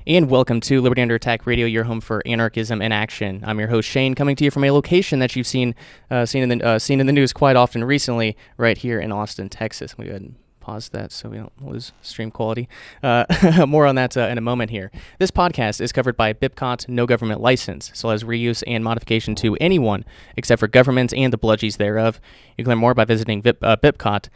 And welcome to Liberty Under Attack Radio, your home for anarchism in action. I'm your host Shane, coming to you from a location that you've seen in the news quite often recently, right here in Austin, Texas. We go ahead and pause that so we don't lose stream quality. More on that in a moment here. This podcast is covered by BIPCOT no government license, so has reuse and modification to anyone except for governments and the bludgies thereof. You can learn more by visiting BIPCOT.org.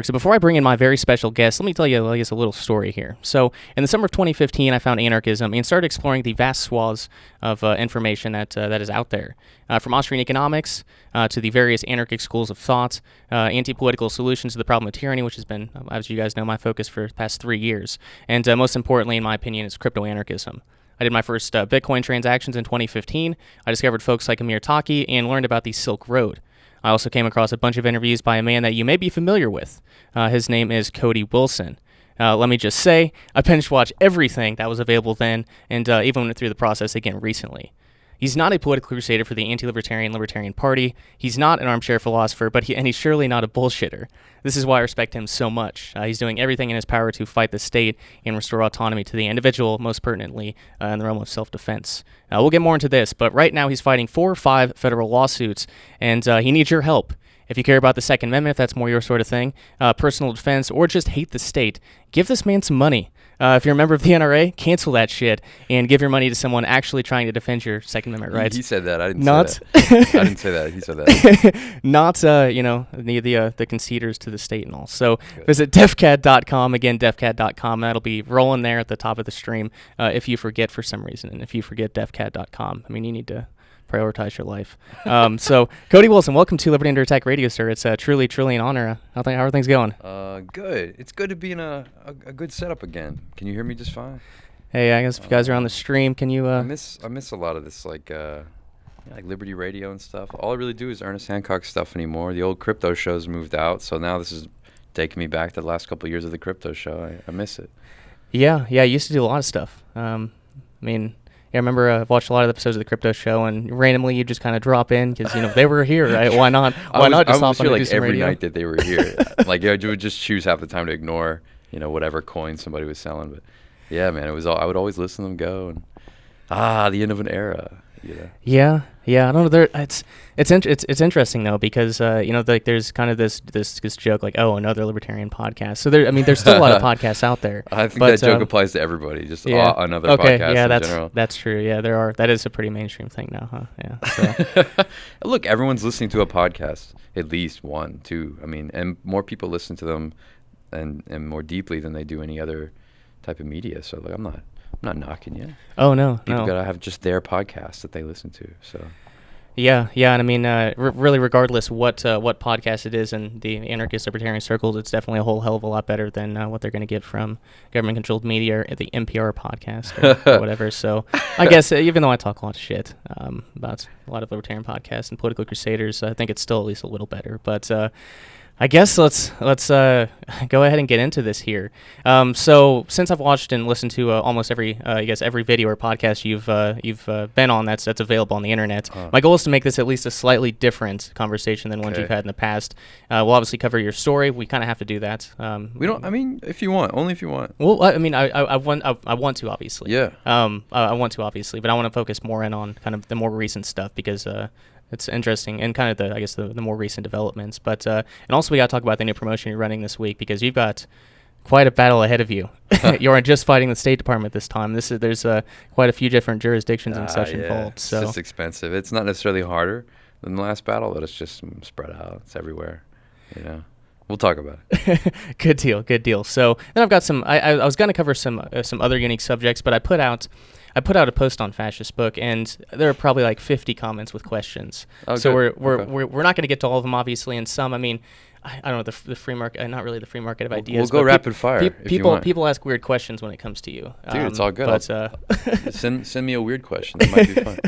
So before I bring in my very special guest, let me tell you, I guess, a little story here. So in the summer of 2015, I found anarchism and started exploring the vast swaths of information that is out there. From Austrian economics to the various anarchic schools of thought, anti-political solutions to the problem of tyranny, which has been, as you guys know, my focus for the past 3 years. And most importantly, in my opinion, is crypto-anarchism. I did my first Bitcoin transactions in 2015. I discovered folks like Amir Taki and learned about the Silk Road. I also came across a bunch of interviews by a man that you may be familiar with. His name is Cody Wilson. Let me just say, I binge-watched everything that was available then, and even went through the process again recently. He's not a political crusader for the anti-libertarian party. He's not an armchair philosopher, and he's surely not a bullshitter. This is why I respect him so much. He's doing everything in his power to fight the state and restore autonomy to the individual, most pertinently in the realm of self-defense. We'll get more into this, but right now he's fighting 4 or 5 federal lawsuits, and he needs your help. If you care about the Second Amendment, if that's more your sort of thing, personal defense, or just hate the state, give this man some money. If you're a member of the NRA, cancel that shit and give your money to someone actually trying to defend your Second Amendment rights. He said that. I didn't not, say that. I didn't say that. He said that. Not, the conceders to the state and all. So visit defcat.com. Again, defcat.com. That'll be rolling there at the top of the stream if you forget for some reason. And if you forget defcat.com, I mean, you need to prioritize your life. So, Cody Wilson, welcome to Liberty Under Attack Radio, sir. It's truly an honor. How are things going? Good. It's good to be in a good setup again. Can you hear me just fine? Hey, I guess if you guys are on the stream, can you... I miss a lot of this, like Liberty Radio and stuff. All I really do is Ernest Hancock stuff anymore. The old crypto shows moved out, so now this is taking me back to the last couple of years of the crypto show. I miss it. Yeah, I used to do a lot of stuff. I remember I watched a lot of episodes of the crypto show, and randomly you just kind of drop in because they were here, right? Why not? Why not just hop on and do some every radio? night that they were here. You would just choose half the time to ignore, whatever coin somebody was selling. But yeah, man, I would always listen to them go, and the end of an era. Yeah. I don't know. It's interesting though because there's kind of this joke like, oh, another libertarian podcast. So there's still a lot of podcasts out there. I think that joke applies to everybody. Just another podcast. Yeah, in general. That's true. Yeah, there are. That is a pretty mainstream thing now, huh? Yeah. So. Look, everyone's listening to a podcast, at least 1, 2. And more people listen to them and more deeply than they do any other type of media. So I'm not knocking you. Oh no, people gotta have just their podcast that they listen to. So yeah, and really, regardless what podcast it is in the anarchist libertarian circles, it's definitely a whole hell of a lot better than what they're going to get from government-controlled media or the NPR podcast or whatever. So I guess even though I talk a lot of shit about a lot of libertarian podcasts and political crusaders, I think it's still at least a little better. But I guess let's go ahead and get into this here. So since I've watched and listened to almost every video or podcast you've been on that's available on the internet, my goal is to make this at least a slightly different conversation than ones you've had in the past. We'll obviously cover your story. We kind of have to do that. We don't. If you want, only if you want. Well, I want to obviously. Yeah. I want to obviously, but I want to focus more in on kind of the more recent stuff because. It's interesting and kind of the more recent developments. But and also we got to talk about the new promotion you're running this week because you've got quite a battle ahead of you. You're just fighting the State Department this time. There's quite a few different jurisdictions and such involved. So it's just expensive. It's not necessarily harder than the last battle, but it's just spread out. It's everywhere. We'll talk about it. Good deal. So then I've got some. I was going to cover some other unique subjects, but I put out a post on Fascist Book, and there are probably like 50 comments with questions. Oh, so good. we're not going to get to all of them, obviously, and some. I don't know, the free market, not really the free market of ideas. We'll go rapid fire if you want. People ask weird questions when it comes to you. Dude, it's all good. But send me a weird question. That might be fun.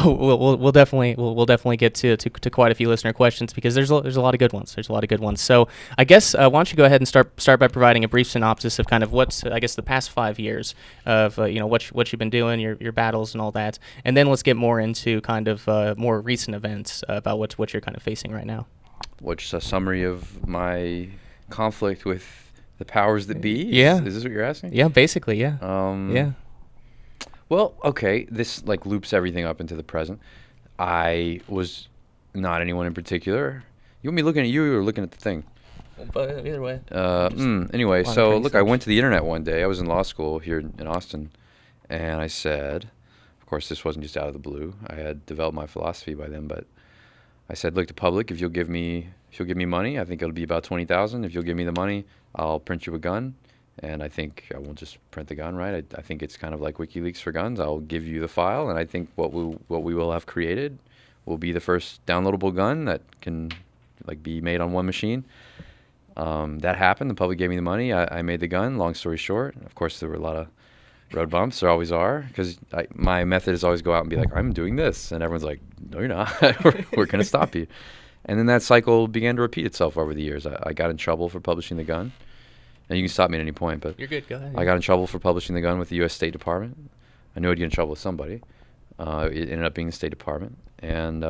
We'll definitely get to quite a few listener questions because there's a lot of good ones. So I guess why don't you go ahead and start by providing a brief synopsis of kind of what's the past 5 years of what you've been doing, your battles and all that, and then let's get more into kind of more recent events about what you're kind of facing right now. What's a summary of my conflict with the powers that be? Yeah. Is this what you're asking? Yeah, basically, yeah. Yeah. Well, okay, this like loops everything up into the present. I was not anyone in particular. You want me looking at you or looking at the thing? But either way. Anyway, so monitoring look, I stuff. went to the internet one day. I was in law school here in Austin, and I said, of course, this wasn't just out of the blue. I had developed my philosophy by then, but I said, look, the public, if you'll give me money, I think it'll be about 20,000. If you'll give me the money, I'll print you a gun. And I think I won't just print the gun, right? I think it's kind of like WikiLeaks for guns. I'll give you the file, and I think what we will have created will be the first downloadable gun that can like be made on one machine. That happened. The public gave me the money. I made the gun. Long story short, of course, there were a lot of road bumps. There always are, because my method is always go out and be like, I'm doing this, and everyone's like, no, you're not. we're going to stop you. And then that cycle began to repeat itself over the years. I got in trouble for publishing the gun. And you can stop me at any point, but You're good. Go ahead. I got in trouble for publishing the gun with the U.S. State Department. I knew I'd get in trouble with somebody. It ended up being the State Department. And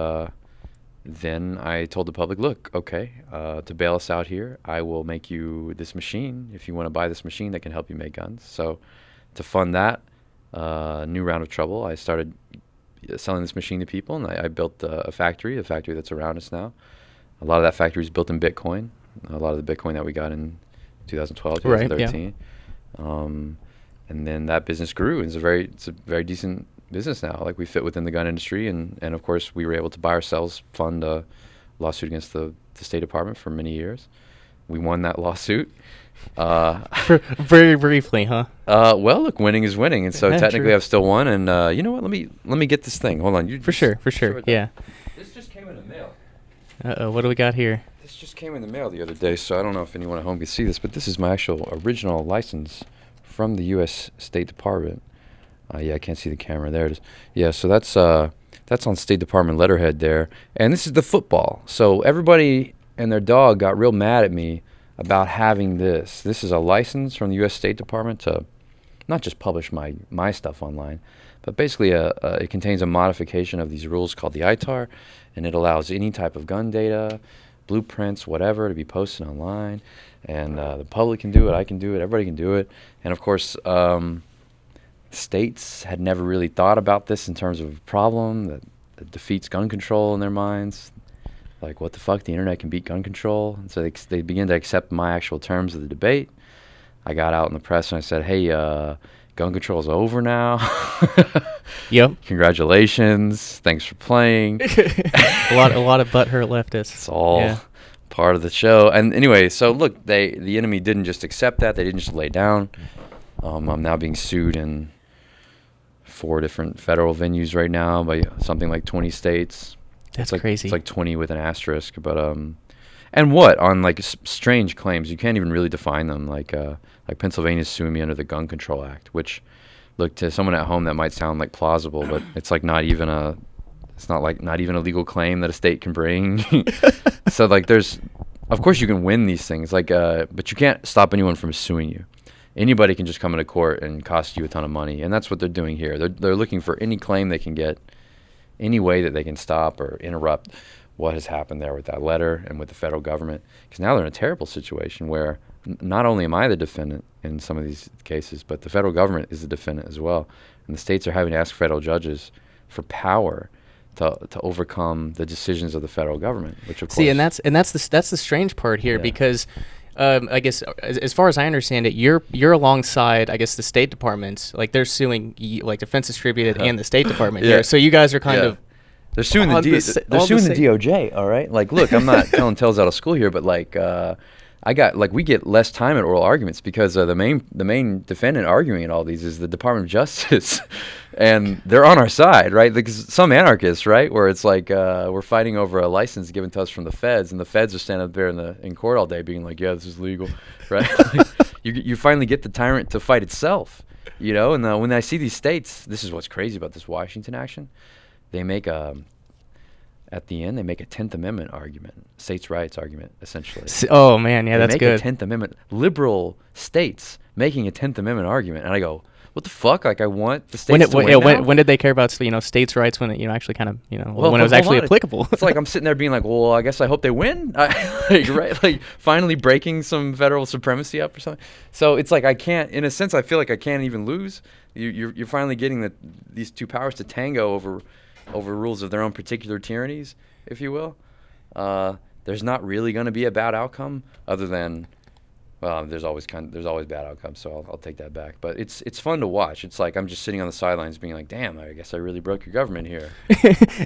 then I told the public, look, okay, to bail us out here, I will make you this machine if you want to buy this machine that can help you make guns. So to fund that new round of trouble, I started selling this machine to people, and I built a factory that's around us now. A lot of that factory is built in Bitcoin. A lot of the Bitcoin that we got in 2012, 2013. And then that business grew, and it's a very decent business now. Like, we fit within the gun industry, and of course we were able to buy ourselves, fund a lawsuit against the State Department for many years. We won that lawsuit. Very briefly, huh? Well, look, winning is winning, and so Yeah, technically true. I've still won. And you know what? Let me get this thing. Hold on. For sure. Yeah. This just came in the mail. What do we got here? This just came in the mail the other day, so I don't know if anyone at home can see this, but this is my actual original license from the U.S. State Department. Yeah, I can't see the camera. There it is. Yeah, so that's on State Department letterhead there. And this is the football. So everybody and their dog got real mad at me about having this. This is a license from the U.S. State Department to not just publish my stuff online, but basically it contains a modification of these rules called the ITAR, and it allows any type of gun data, blueprints, whatever, to be posted online. And the public can do it, I can do it, everybody can do it. And of course, states had never really thought about this in terms of a problem that defeats gun control in their minds. Like, what the fuck, the internet can beat gun control? And so they begin to accept my actual terms of the debate. I got out in the press and I said, hey, gun control is over now. Yep. Congratulations. Thanks for playing. a lot of butthurt leftists. It's all part of the show. And anyway, so look, the enemy didn't just accept that. They didn't just lay down. I'm now being sued in 4 different federal venues right now by something like 20 states. That's like, crazy. It's like 20 with an asterisk. But and what on like strange claims? You can't even really define them. Like Pennsylvania's suing me under the Gun Control Act, which, look, to someone at home that might sound like plausible, but it's like not even a legal claim that a state can bring. So like of course you can win these things, like but you can't stop anyone from suing you. Anybody can just come into court and cost you a ton of money, and that's what they're doing here. They're looking for any claim they can get, any way that they can stop or interrupt what has happened there with that letter and with the federal government. Because now they're in a terrible situation where not only am I the defendant in some of these cases, but the federal government is the defendant as well. And the states are having to ask federal judges for power to overcome the decisions of the federal government, which of course. See, and that's the strange part here, because I guess as far as I understand it, you're alongside, I guess, the State Department. Like, they're suing like Defense Distributed and the State Department here. So you guys are kind of. They're suing the DOJ. All right. Like, look, I'm not telling tales out of school here, but like, we get less time at oral arguments because the main defendant arguing in all these is the Department of Justice, and they're on our side, right? Because some anarchists, right, where it's like we're fighting over a license given to us from the feds, and the feds are standing up there in court all day being like, yeah, this is legal, right? Like, you finally get the tyrant to fight itself, you know. And when I see these states, this is what's crazy about this Washington action. They make at the end, they make a 10th Amendment argument, states' rights argument, essentially. Oh, man, yeah, that's good. They make a 10th Amendment, liberal states making a 10th Amendment argument. And I go, what the fuck? Like, I want the states When to win now? when did they care about states' rights when it actually kind of Well, when it was hold actually on. applicable? It's like I'm sitting there being like, well, I guess I hope they win. Like, right? Like, finally breaking some federal supremacy up or something. So it's like I can't, in a sense, I feel like I can't even lose. You're finally getting these two powers to tango over rules of their own particular tyrannies, if you will. There's not really going to be a bad outcome, other than, well, there's always bad outcomes, so I'll take that back. But it's fun to watch. It's like I'm just sitting on the sidelines, being like, damn, I guess I really broke your government here.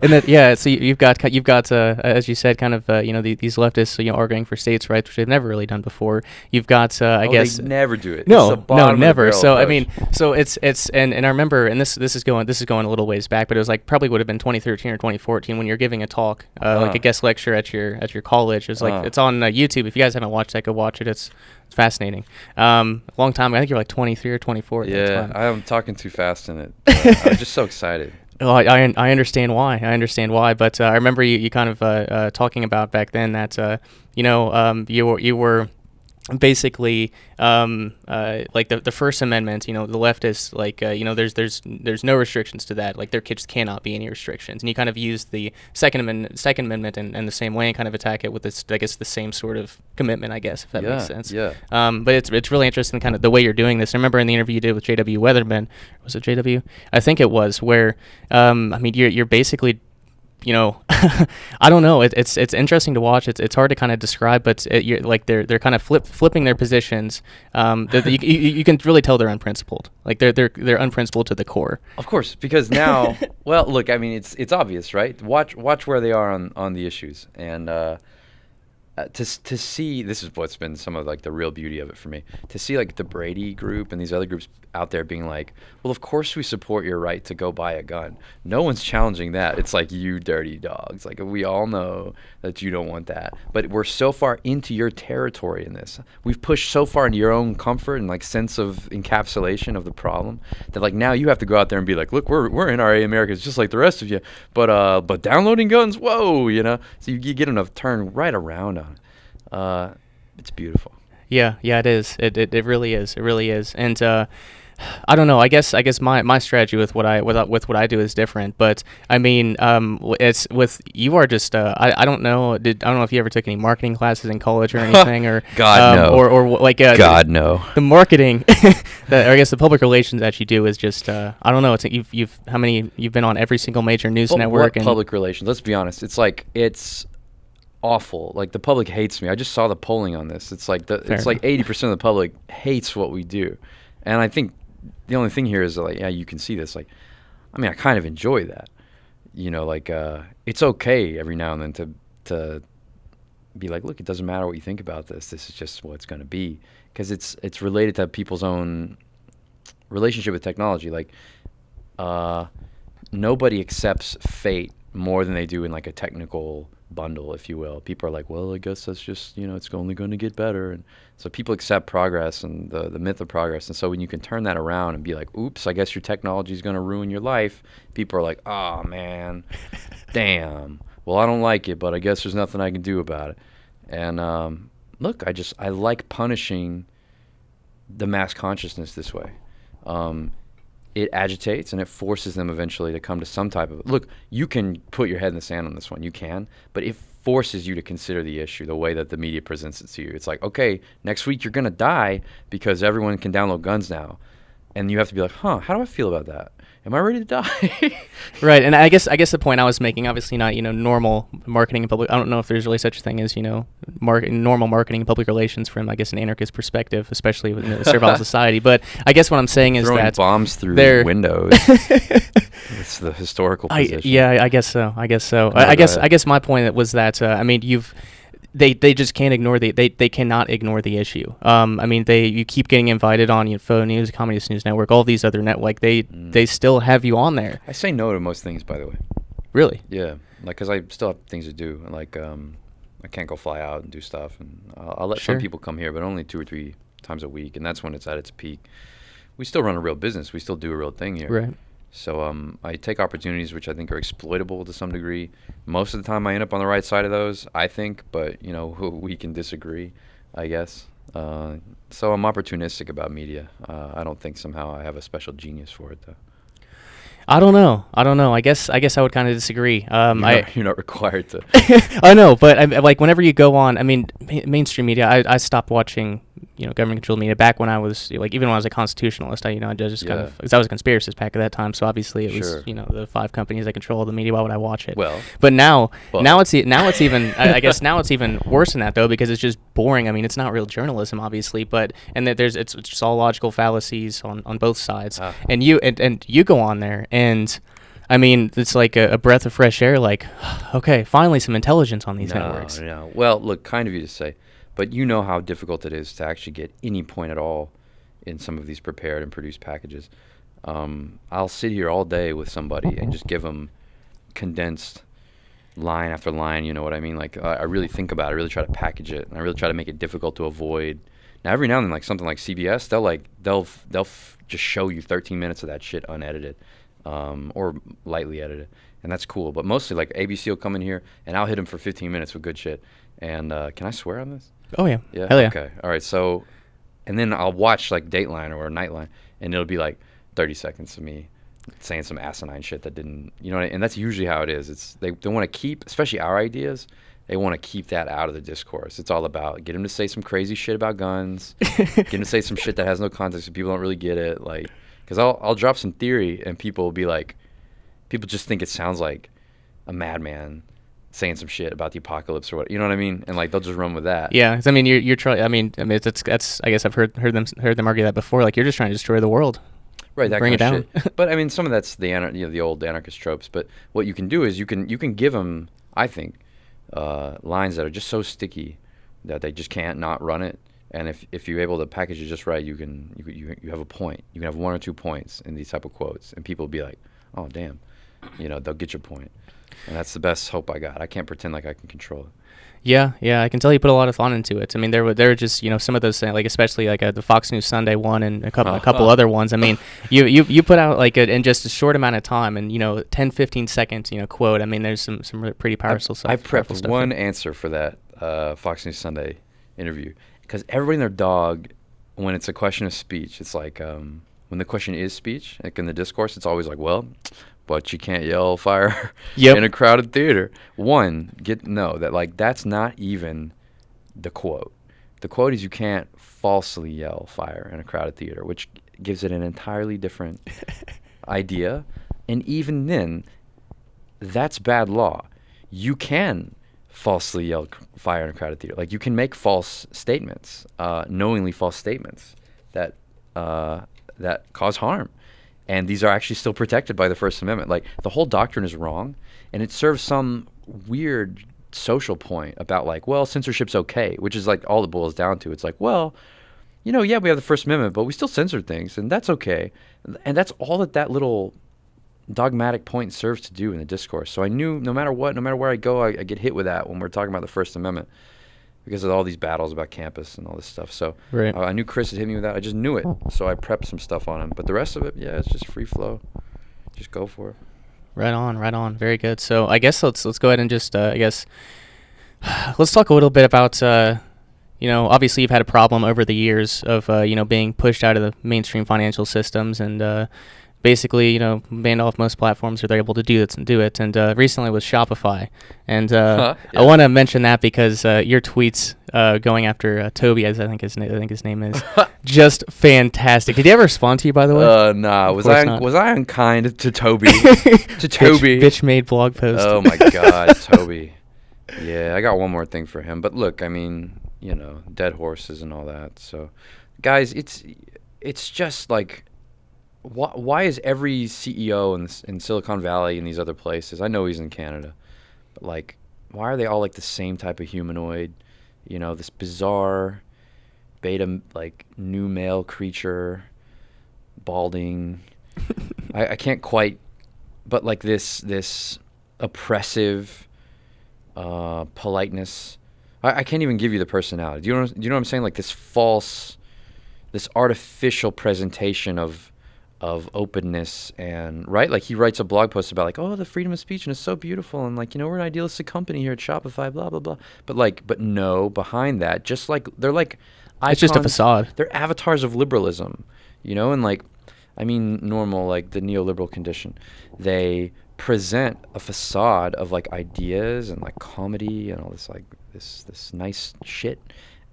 And that, yeah, so you've got as you said, kind of these leftists arguing for states' rights, which they've never really done before. You've got I guess they never do it. No, It's the bottom of the never. barrel So I approach. mean, so it's and I remember, and this is going a little ways back, but it was like probably would have been 2013 or 2014 when you're giving a talk, like a guest lecture at your college. It's like it's on YouTube. If you guys haven't watched that, go watch it. It's fascinating. Long time. I think you're like 23 or 24 at that Yeah, time. I'm talking too fast in it. I was just so excited. Well, I understand why. But I remember you kind of talking about back then that you were basically like the First Amendment, the leftists, like there's no restrictions to that, like there cannot be any restrictions, and you kind of use the Second Amendment in the same way and kind of attack it with this, I guess, the same sort of commitment, I guess, if that makes sense. Yeah. But it's really interesting kind of the way you're doing this. I remember in the interview you did with J.W. Weatherman, was it J.W.? I think it was, where I mean you're basically, I don't know. It's interesting to watch. It's hard to kind of describe, but you're like they're kind of flipping their positions. You can really tell they're unprincipled. Like they're unprincipled to the core. Of course, because now, well, look, I mean, it's obvious, right? Watch where they are on the issues, and to see, this is what's been some of like the real beauty of it for me, to see like the Brady group and these other groups out there being like, well, of course we support your right to go buy a gun. No one's challenging that. It's like, you dirty dogs. Like, we all know that you don't want that. But we're so far into your territory in this. We've pushed so far into your own comfort and like sense of encapsulation of the problem that like now you have to go out there and be like, look, we're NRA Americans just like the rest of you. But downloading guns, whoa, So you get them to turn right around on it. It's beautiful. Yeah, it is. It really is. It really is. And I don't know. I guess my strategy with what I do is different. But I mean, it's with you are just I don't know. I don't know if you ever took any marketing classes in college or anything, or God no, or like God no. The marketing, or I guess the public relations that you do is just I don't know. It's you've been on every single major news network. What public relations? Let's be honest. It's awful. Like, the public hates me. I just saw the polling on this. It's like it's like 80% of the public hates what we do, and I think the only thing here is like, yeah, you can see this. Like, I mean, I kind of enjoy that. Like it's okay every now and then to be like, look, it doesn't matter what you think about this. This is just what it's going to be, because it's related to people's own relationship with technology. Like, nobody accepts fate more than they do in like a technical bundle, if you will. People are like, well, I guess that's just, it's only going to get better. And so people accept progress and the myth of progress. And so when you can turn that around and be like, oops, I guess your technology is going to ruin your life, people are like, oh man, damn, well, I don't like it, but I guess there's nothing I can do about it. And look, I like punishing the mass consciousness this way. It agitates and it forces them eventually to come to some type of, look, you can put your head in the sand on this one, you can, but it forces you to consider the issue the way that the media presents it to you. It's like, okay, next week you're going to die because everyone can download guns now. And you have to be like, how do I feel about that? Am I ready to die? Right, and I guess the point I was making, obviously not normal marketing and public. I don't know if there's really such a thing as normal marketing and public relations from, I guess, an anarchist perspective, especially in a servile society. But I guess what I'm saying is throwing that bombs through windows. It's the historical position. I guess so. I guess my point was that I mean They just can't ignore they cannot ignore the issue. I mean, you keep getting invited on Faux News, Communist News Network, all these other they still have you on there. I say no to most things, by the way. Really? Yeah, like, because I still have things to do. Like, I can't go fly out and do stuff, and I'll let some people come here, but only 2 or 3 times a week, and that's when it's at its peak. We still run a real business. We still do a real thing here. Right. So I take opportunities which I think are exploitable to some degree. Most of the time I end up on the right side of those, I think, but we can disagree, I guess. So I'm opportunistic about media. I don't think somehow I have a special genius for it, though. I don't know. I guess I would kind of disagree. You're not required to. I know, but like whenever you go on, I mean, mainstream media. I stopped watching, government controlled media back when I was like, even when I was a constitutionalist. I just kind of, because I was a conspiracist back at that time. So obviously it was the 5 companies that control the media. Why would I watch it? Well, but now it's even I guess now it's even worse than that though, because it's just boring. I mean, it's not real journalism, obviously, but it's just all logical fallacies on both sides. And you go on there. And I mean, it's like a breath of fresh air. Like, okay, finally some intelligence on these networks. No. Well, look, kind of you to say, but you know how difficult it is to actually get any point at all in some of these prepared and produced packages. I'll sit here all day with somebody and just give them condensed line after line. You know what I mean? Like, I really think about it. I really try to package it, and I really try to make it difficult to avoid. Now, every now and then, like something like CBS, they'll just show you 13 minutes of that shit unedited. Or lightly edited, and that's cool. But mostly, like, ABC will come in here, and I'll hit him for 15 minutes with good shit. And can I swear on this? Oh, yeah. Yeah? Hell yeah. Okay. All right. So, and then I'll watch, like, Dateline or Nightline, and it'll be, like, 30 seconds of me saying some asinine shit that didn't, and that's usually how it is. They want to keep, especially our ideas, they want to keep that out of the discourse. It's all about get him to say some crazy shit about guns, get him to say some shit that has no context and people don't really get it, like. Because I'll drop some theory and people will be like, people just think it sounds like a madman saying some shit about the apocalypse or what, you know what I mean? And like they'll just run with that. Yeah, 'cause I mean you're trying. I mean that's I guess I've heard them argue that before. Like, you're just trying to destroy the world. Right, that bring kind it of down. shit. But I mean, some of that's the old anarchist tropes. But what you can do is you can give them, I think, lines that are just so sticky that they just can't not run it. And if you're able to package it just right, you have a point. You can have 1 or 2 points in these type of quotes, and people will be like, "Oh, damn," they'll get your point. And that's the best hope I got. I can't pretend like I can control it. Yeah, I can tell you put a lot of thought into it. I mean, there were just some of those like, especially like the Fox News Sunday one and a couple other ones. I mean, you put out like in just a short amount of time, and 10, 15 seconds quote. I mean, there's some really pretty powerful stuff. I prepped one answer for that Fox News Sunday interview. Because everybody and their dog, when it's a question of speech, it's like when the question is speech, like in the discourse, it's always like, well, but you can't yell fire in a crowded theater. That's not even the quote. The quote is you can't falsely yell fire in a crowded theater, which gives it an entirely different idea. And even then, that's bad law. You can falsely yell fire in a crowded theater. Like, you can make false statements, knowingly false statements that cause harm, and these are actually still protected by the First Amendment. Like, the whole doctrine is wrong, and it serves some weird social point about like, well, censorship's okay, which is like all it boils down to. It's like, well, yeah, we have the First Amendment, but we still censor things, and that's okay, and that's all that little dogmatic point serves to do in the discourse. So I knew no matter where I go, I get hit with that when we're talking about the First Amendment because of all these battles about campus and all this stuff. So right. I knew Chris had hit me with that. I just knew it. So I prepped some stuff on him. But the rest of it, yeah, it's just free flow. Just go for it. Right on. Very good. So I guess let's go ahead and just let's talk a little bit about obviously you've had a problem over the years of being pushed out of the mainstream financial systems and basically, banned off most platforms, or they're able to do it. And recently was Shopify. And Yeah. I want to mention that because your tweets going after Toby, as I think his name is, just fantastic. Did he ever respond to you, by the way? Nah. Was I unkind to Toby? Toby. Bitch made blog post. Oh my God, Toby. Yeah, I got one more thing for him. But look, I mean, dead horses and all that. So, guys, it's just like, why is every CEO in Silicon Valley and these other places, I know he's in Canada, but like, why are they all like the same type of humanoid? This bizarre beta, like, new male creature, balding. I can't quite, but like this oppressive politeness. I can't even give you the personality. Do you know what I'm saying? Like this false, this artificial presentation of of openness and right, like he writes a blog post about like, oh, the freedom of speech and it's so beautiful and like, we're an idealistic company here at Shopify, blah blah blah. But no, behind that, just like they're like icons, It's just a facade. They're avatars of liberalism, and like, I mean, normal, like the neoliberal condition, they present a facade of like ideas and like comedy and all this like this nice shit,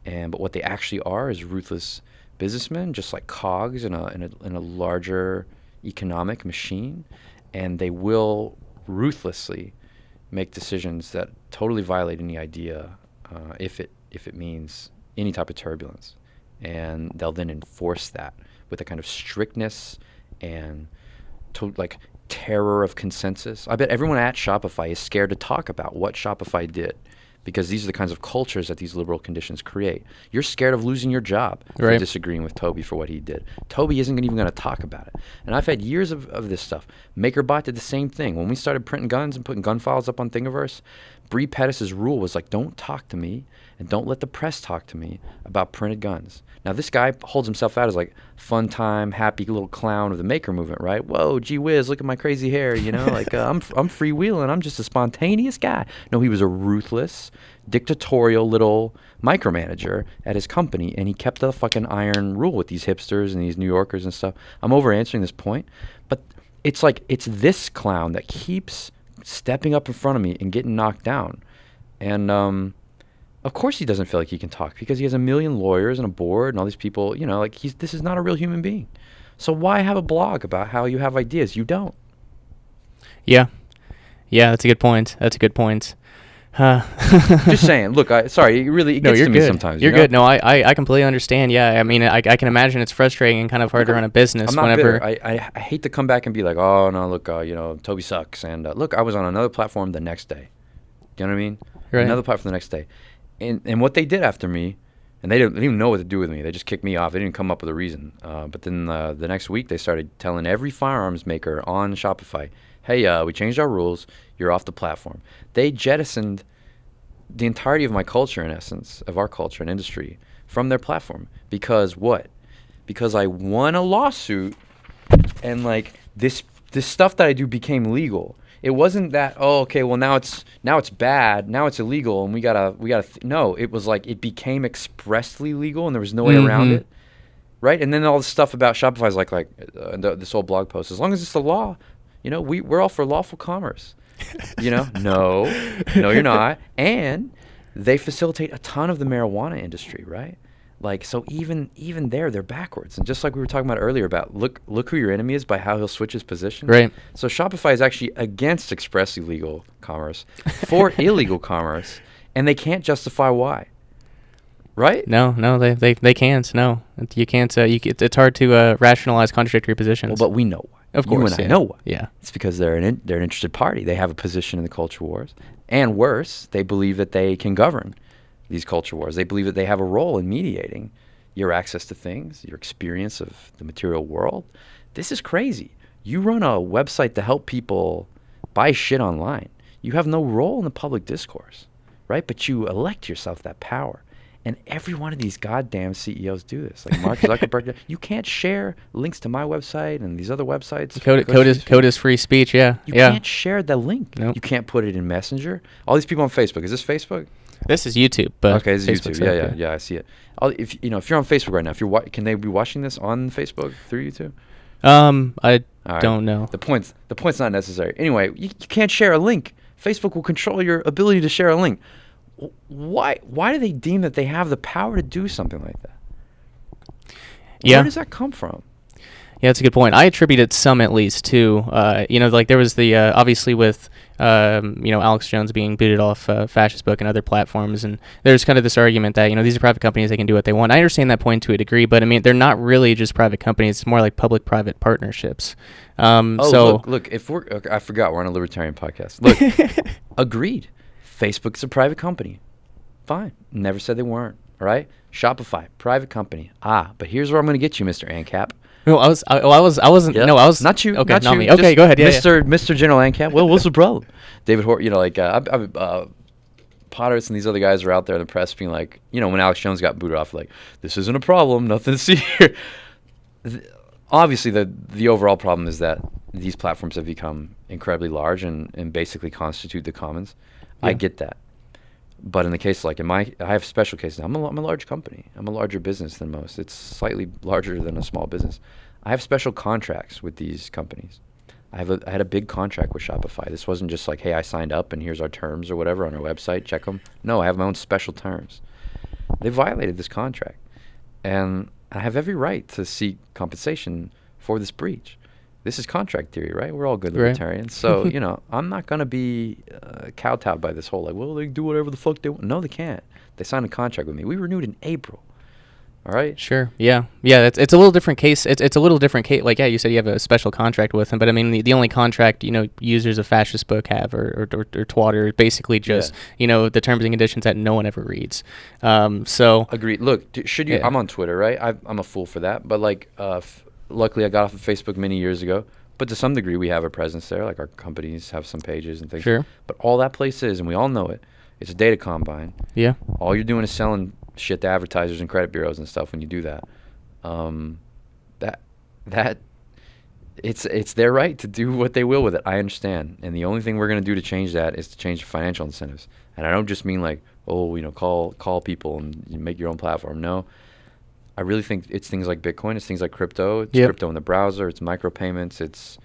but what they actually are is ruthless businessmen, just like cogs in a larger economic machine, and they will ruthlessly make decisions that totally violate any idea, if it means any type of turbulence, and they'll then enforce that with a kind of strictness and like terror of consensus. I bet everyone at Shopify is scared to talk about what Shopify did, because these are the kinds of cultures that these liberal conditions create. You're scared of losing your job for disagreeing with Toby for what he did. Toby isn't even going to talk about it. And I've had years of this stuff. MakerBot did the same thing. When we started printing guns and putting gun files up on Thingiverse, Bree Pettis' rule was like, don't talk to me and don't let the press talk to me about printed guns. Now, this guy holds himself out as like fun time, happy little clown of the maker movement, right? Whoa, gee whiz, look at my crazy hair, like I'm freewheeling. I'm just a spontaneous guy. No, he was a ruthless, dictatorial little micromanager at his company, and he kept the fucking iron rule with these hipsters and these New Yorkers and stuff. I'm over answering this point, but it's like it's this clown that keeps stepping up in front of me and getting knocked down. And of course he doesn't feel like he can talk, because he has a million lawyers and a board and all these people, like this is not a real human being. So why have a blog about how you have ideas? You don't. Yeah, that's a good point. Just saying. Look, sorry, it gets to me good. sometimes. You're good. No, I completely understand. Yeah, I mean, I can imagine it's frustrating and kind of hard to run a business. I'm not bitter. I hate to come back and be like, oh no, look, Toby sucks. And look, I was on another platform the next day. Do you know what I mean? Right. Another platform the next day. And what they did after me, and they didn't even know what to do with me. They just kicked me off. They didn't come up with a reason. But then the next week, they started telling every firearms maker on Shopify, hey, we changed our rules. You're off the platform. They jettisoned the entirety of my culture, in essence, of our culture and industry, from their platform. Because what? Because I won a lawsuit, and like this stuff that I do became legal. It wasn't that, oh, okay, well now it's bad, now it's illegal, and we gotta no, it was like it became expressly legal, and there was no way around it, right? And then all this stuff about Shopify is like this whole blog post. As long as it's the law, we're all for lawful commerce. No, you're not. And they facilitate a ton of the marijuana industry, right? Like, so even there, they're backwards. And just like we were talking about earlier about look who your enemy is by how he'll switch his position. Right. So Shopify is actually against expressly legal commerce, for illegal commerce, and they can't justify why. Right? No, they can't. No, you can't. It's hard to rationalize contradictory positions. Well, but we know why. Of course, you and I know why. Yeah. It's because they're an interested party. They have a position in the culture wars, and worse, they believe that they can govern these culture wars. They believe that they have a role in mediating your access to things, your experience of the material world. This is crazy. You run a website to help people buy shit online. You have no role in the public discourse, right? But you elect yourself that power. And every one of these goddamn CEOs do this. Like Mark Zuckerberg, you can't share links to my website and these other websites. Code is free speech, yeah. You can't share the link. Nope. You can't put it in Messenger. All these people on Facebook. Is this Facebook? This is YouTube, but okay, this is YouTube. Yeah, I see it. If you're on Facebook right now, can they be watching this on Facebook through YouTube? I don't know. The point's not necessary. Anyway, you can't share a link. Facebook will control your ability to share a link. Why do they deem that they have the power to do something like that? Yeah. Where does that come from? Yeah, that's a good point. I attribute it some, at least, to, like there was the, obviously with, Alex Jones being booted off Fascist Book and other platforms, and there's kind of this argument that, these are private companies, they can do what they want. I understand that point to a degree, but I mean, they're not really just private companies. It's more like public-private partnerships. Look, I forgot we're on a libertarian podcast. Look, agreed. Facebook's a private company. Fine. Never said they weren't. All right? Shopify, private company. But here's where I'm going to get you, Mr. ANCAP. No, I wasn't. Yep. No, I was not you. Okay, not you. Me. Okay, go ahead. Yeah, Mr. General ANCAP. Well, what's the problem? David Hort, Potters and these other guys are out there in the press being like, when Alex Jones got booted off, like, this isn't a problem, nothing to see here. obviously the overall problem is that these platforms have become incredibly large and basically constitute the commons. Yeah. I get that. But in the case, like I have special cases. I'm a large company. I'm a larger business than most. It's slightly larger than a small business. I have special contracts with these companies. I had a big contract with Shopify. This wasn't just like, hey, I signed up and here's our terms or whatever on our website. Check them. No, I have my own special terms. They violated this contract, and I have every right to seek compensation for this breach. This is contract theory, right? We're all good Right. libertarians. So, I'm not going to be kowtowed by this whole, like, well, they can do whatever the fuck they want. No, they can't. They signed a contract with me. We renewed in April. All right? Sure. Yeah. Yeah. It's a little different case. It's a little different case. Like, yeah, you said you have a special contract with them, but I mean, the only contract, users of Fascist Book have or Twatter is basically just, the terms and conditions that no one ever reads. So. Agreed. Look, should you, Yeah. I'm on Twitter, right? I'm a fool for that. But, like, luckily I got off of Facebook many years ago. But to some degree, we have a presence there. Like, our companies have some pages and things. Sure. But all that place is, and we all know it, it's a data combine. Yeah. All you're doing is selling shit to advertisers and credit bureaus and stuff when you do that. It's their right to do what they will with it. I understand. And the only thing we're going to do to change that is to change the financial incentives. And I don't just mean like, call people and you make your own platform. No. I really think it's things like Bitcoin, it's things like crypto, it's crypto in the browser, it's micropayments, it's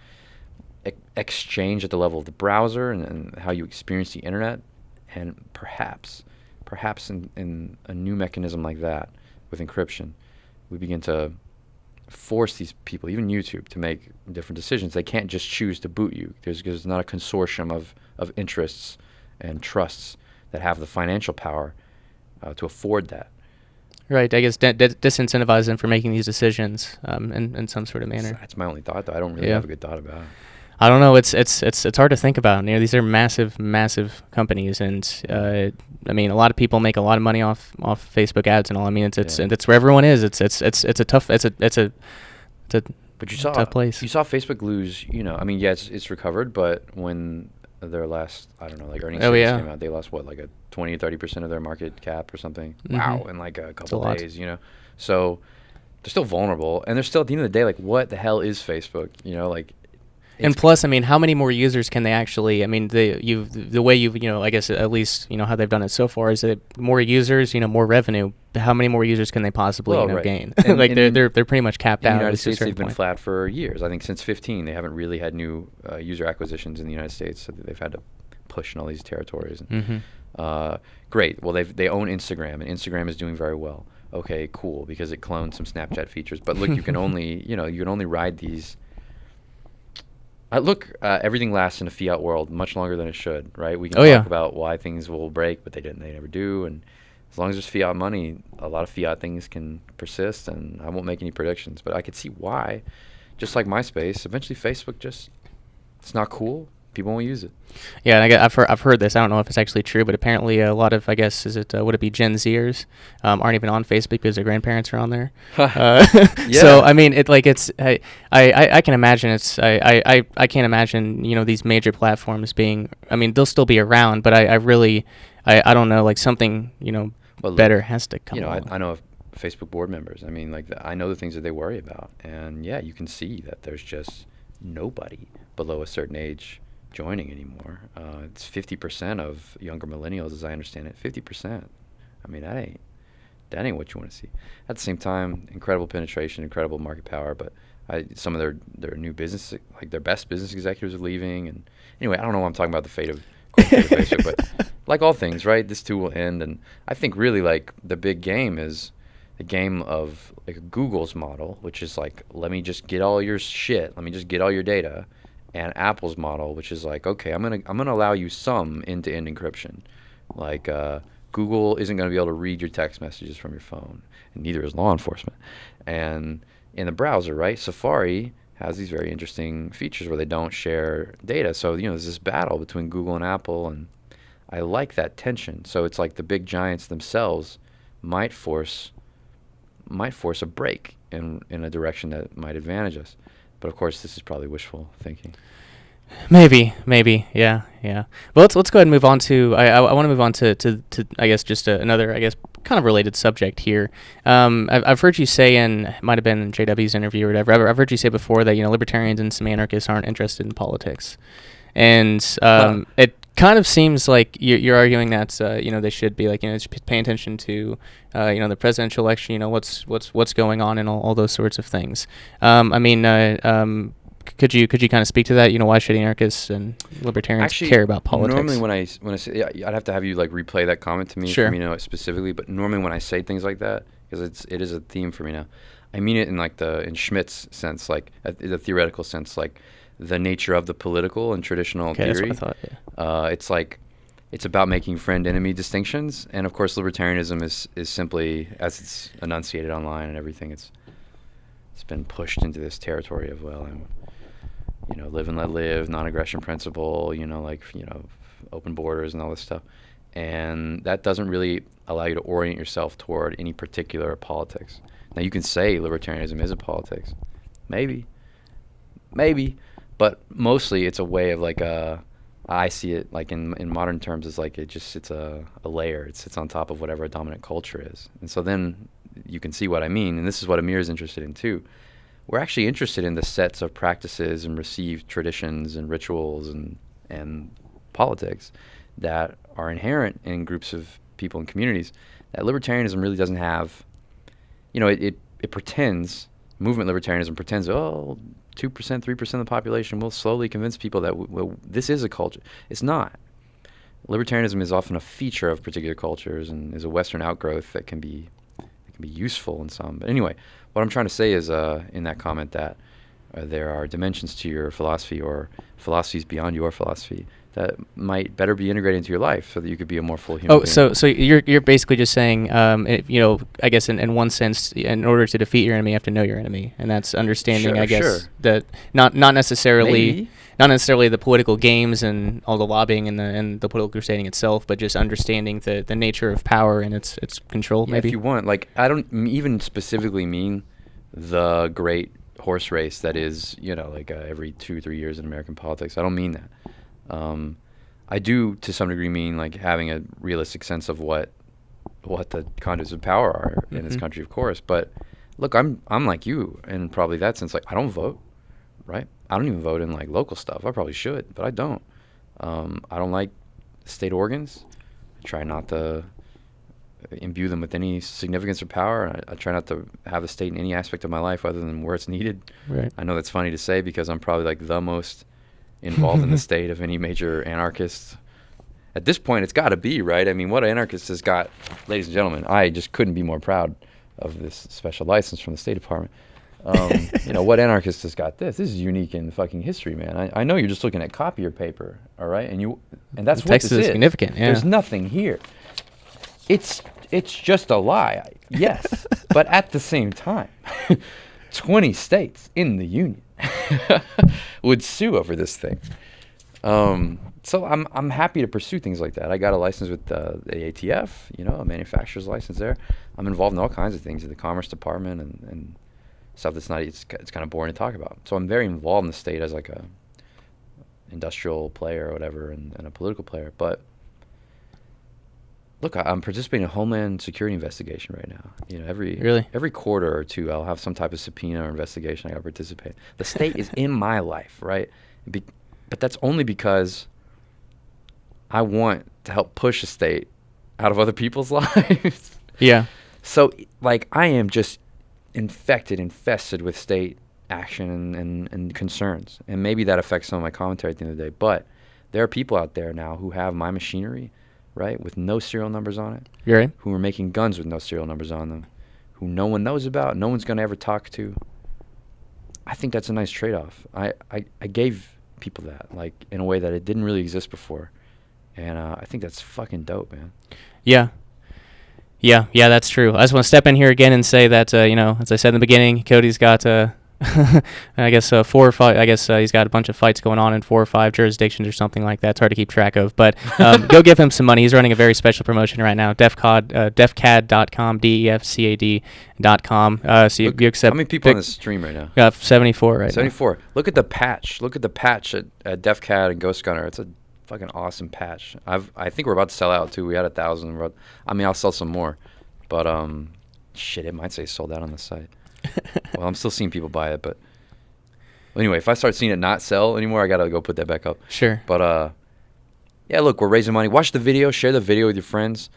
exchange at the level of the browser and how you experience the internet, and perhaps in a new mechanism like that with encryption, we begin to force these people, even YouTube, to make different decisions. They can't just choose to boot you. There's not a consortium of interests and trusts that have the financial power to afford that. Right. I guess disincentivize them for making these decisions in some sort of manner. That's my only thought, though. I don't really have a good thought about it. I don't know. It's hard to think about. These are massive companies, and I mean, a lot of people make a lot of money off Facebook ads and all. I mean, and it's where everyone is. It's a tough. It's a But you saw tough place. You saw Facebook lose. I mean, yeah, it's recovered, but when their last, I don't know, like earnings came out, they lost what, like a 20-30% of their market cap or something. Mm-hmm. Wow, in like a couple of days. So they're still vulnerable, and they're still, at the end of the day, like, what the hell is Facebook? Like. And plus, I mean, how many more users can they actually? I mean, the way you've, I guess at least how they've done it so far is that more users, more revenue. How many more users can they possibly gain? And, like they're pretty much capped out. In the United States, they've point. been flat for years. I think since 2015, they haven't really had new user acquisitions in the United States. So they've had to push in all these territories. And, great. Well, they own Instagram, and Instagram is doing very well. Okay, cool, because it cloned some Snapchat features. But look, you can only you can only ride these. Everything lasts in a fiat world much longer than it should, right? We can talk about why things will break, but they never do. And as long as there's fiat money, a lot of fiat things can persist, and I won't make any predictions. But I could see why, just like MySpace, eventually Facebook it's not cool. People won't use it. Yeah, and I've heard this. I don't know if it's actually true, but apparently a lot of, I guess, would it be Gen Zers aren't even on Facebook because their grandparents are on there. So I mean, I can imagine I can't imagine these major platforms being. I mean, they'll still be around, but I don't know, like something better has to come. I know of Facebook board members. I mean, like I know the things that they worry about, and yeah, you can see that there's just nobody below a certain age joining anymore. It's 50% of younger millennials, as I understand it. 50%. I mean, that ain't what you want to see. At the same time, incredible penetration, incredible market power, but some of their new business, like their best business executives are leaving. And anyway, I don't know why I'm talking about the fate of Facebook, but like all things, right? This too will end. And I think really like the big game is the game of like Google's model, which is like, let me just get all your shit. Let me just get all your data. And Apple's model, which is like, okay, I'm gonna allow you some end-to-end encryption. Like Google isn't gonna be able to read your text messages from your phone, and neither is law enforcement. And in the browser, right, Safari has these very interesting features where they don't share data. So there's this battle between Google and Apple, and I like that tension. So it's like the big giants themselves might force a break in a direction that might advantage us. But of course, this is probably wishful thinking. Maybe, yeah, yeah. But let's go ahead and move on to. I want to move on to I guess just another, I guess, kind of related subject here. I've heard you say, and it might have been in JW's interview or whatever. I've heard you say before that libertarians and some anarchists aren't interested in politics, and it kind of seems like you're arguing that they should be, like, paying attention to the presidential election. What's going on and all those sorts of things. I mean. Could you kind of speak to that? Why should anarchists and libertarians Actually, care about politics? Normally when I say, yeah, I'd have to have you like replay that comment to me Sure. for me to know it specifically. But normally when I say things like that, because it is a theme for me now, I mean it in like in Schmitt's sense, like the theoretical sense, like the nature of the political and traditional theory. That's what I thought. Yeah. It's like it's about making friend-enemy distinctions, and of course libertarianism is simply, as it's enunciated online and everything, it's been pushed into this territory of, well, live and let live, non-aggression principle, open borders and all this stuff. And that doesn't really allow you to orient yourself toward any particular politics. Now, you can say libertarianism is a politics. Maybe. But mostly it's a way of, like, I see it, like, in modern terms, as like it's a layer. It sits on top of whatever a dominant culture is. And so then you can see what I mean. And this is what Amir is interested in, too. We're actually interested in the sets of practices and received traditions and rituals and politics that are inherent in groups of people and communities that libertarianism really doesn't have. It pretends, movement libertarianism pretends, 2%, 3% of the population will slowly convince people that this is a culture. It's not. Libertarianism is often a feature of particular cultures and is a Western outgrowth that can be useful in some. But anyway, what I'm trying to say is in that comment that there are dimensions to your philosophy or philosophies beyond your philosophy that might better be integrated into your life so that you could be a more full human being. So you're basically just saying, I guess in one sense, in order to defeat your enemy, you have to know your enemy, and that's understanding, Sure, I guess, sure. that not necessarily. Maybe. Not necessarily the political games and all the lobbying and the political crusading itself, but just understanding the nature of power and its control. Yeah, maybe if you want, like, I don't even specifically mean the great horse race that is, every 2-3 years in American politics. I don't mean that. I do, to some degree, mean like having a realistic sense of what the conduits of power are in this country, of course. But look, I'm like you, in probably that sense. Like, I don't vote, right? I don't even vote in, like, local stuff. I probably should, but I don't. I don't like state organs. I try not to imbue them with any significance or power. I try not to have the state in any aspect of my life other than where it's needed. Right. I know that's funny to say because I'm probably, like, the most involved in the state of any major anarchist. At this point, it's got to be, right? I mean, what anarchist has got, ladies and gentlemen, I just couldn't be more proud of this special license from the State Department. What anarchist has got this? This is unique in fucking history, man. I know you're just looking at copier paper, all right? And that's what Texas this is. Significant, yeah. There's nothing here. It's just a lie, yes. But at the same time, 20 states in the union would sue over this thing. So I'm happy to pursue things like that. I got a license with the ATF, a manufacturer's license there. I'm involved in all kinds of things in the Commerce Department and stuff that's not, it's kind of boring to talk about. So I'm very involved in the state as like a industrial player or whatever and a political player. But look, I'm participating in a Homeland Security investigation right now. Every quarter or two, I'll have some type of subpoena or investigation I got to participate. The state is in my life, right? But that's only because I want to help push the state out of other people's lives. Yeah. So, like, I am just infested with state action and concerns. And maybe that affects some of my commentary at the end of the day. But there are people out there now who have my machinery, right, with no serial numbers on it. You're right. Who are making guns with no serial numbers on them, who no one knows about, no one's going to ever talk to. I think that's a nice trade-off. I gave people that, like, in a way that it didn't really exist before. And I think that's fucking dope, man. Yeah, that's true. I just want to step in here again and say that, as I said in the beginning, Cody's got I guess 4 or 5. I guess he's got a bunch of fights going on in 4 or 5 jurisdictions or something like that. It's hard to keep track of, but go give him some money. He's running a very special promotion right now. Defcad.com, DEFCAD.com. So you accept. How many people on this stream right now? Got 74 right 74. Now. Look at the patch. Look at the patch at DefCAD and Ghost Gunner. It's a fucking awesome patch. I think we're about to sell out too. We had 1,000. I mean, I'll sell some more, but shit, it might say sold out on the site. Well, I'm still seeing people buy it, but anyway, if I start seeing it not sell anymore, I gotta go put that back up. Sure. But yeah, look, we're raising money. Watch the video, share the video with your friends.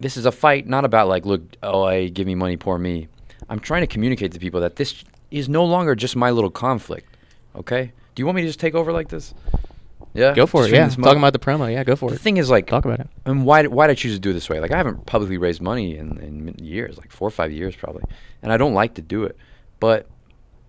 This is a fight, not about like, look, LA, give me money, poor me. I'm trying to communicate to people that this is no longer just my little conflict. Okay? Do you want me to just take over like this? Yeah. Go for it. Yeah. Talking about the promo. Yeah, go for it. The thing is, like, talk about it. And why did I choose to do it this way? Like, I haven't publicly raised money in years, like 4 or 5 years probably, and I don't like to do it. But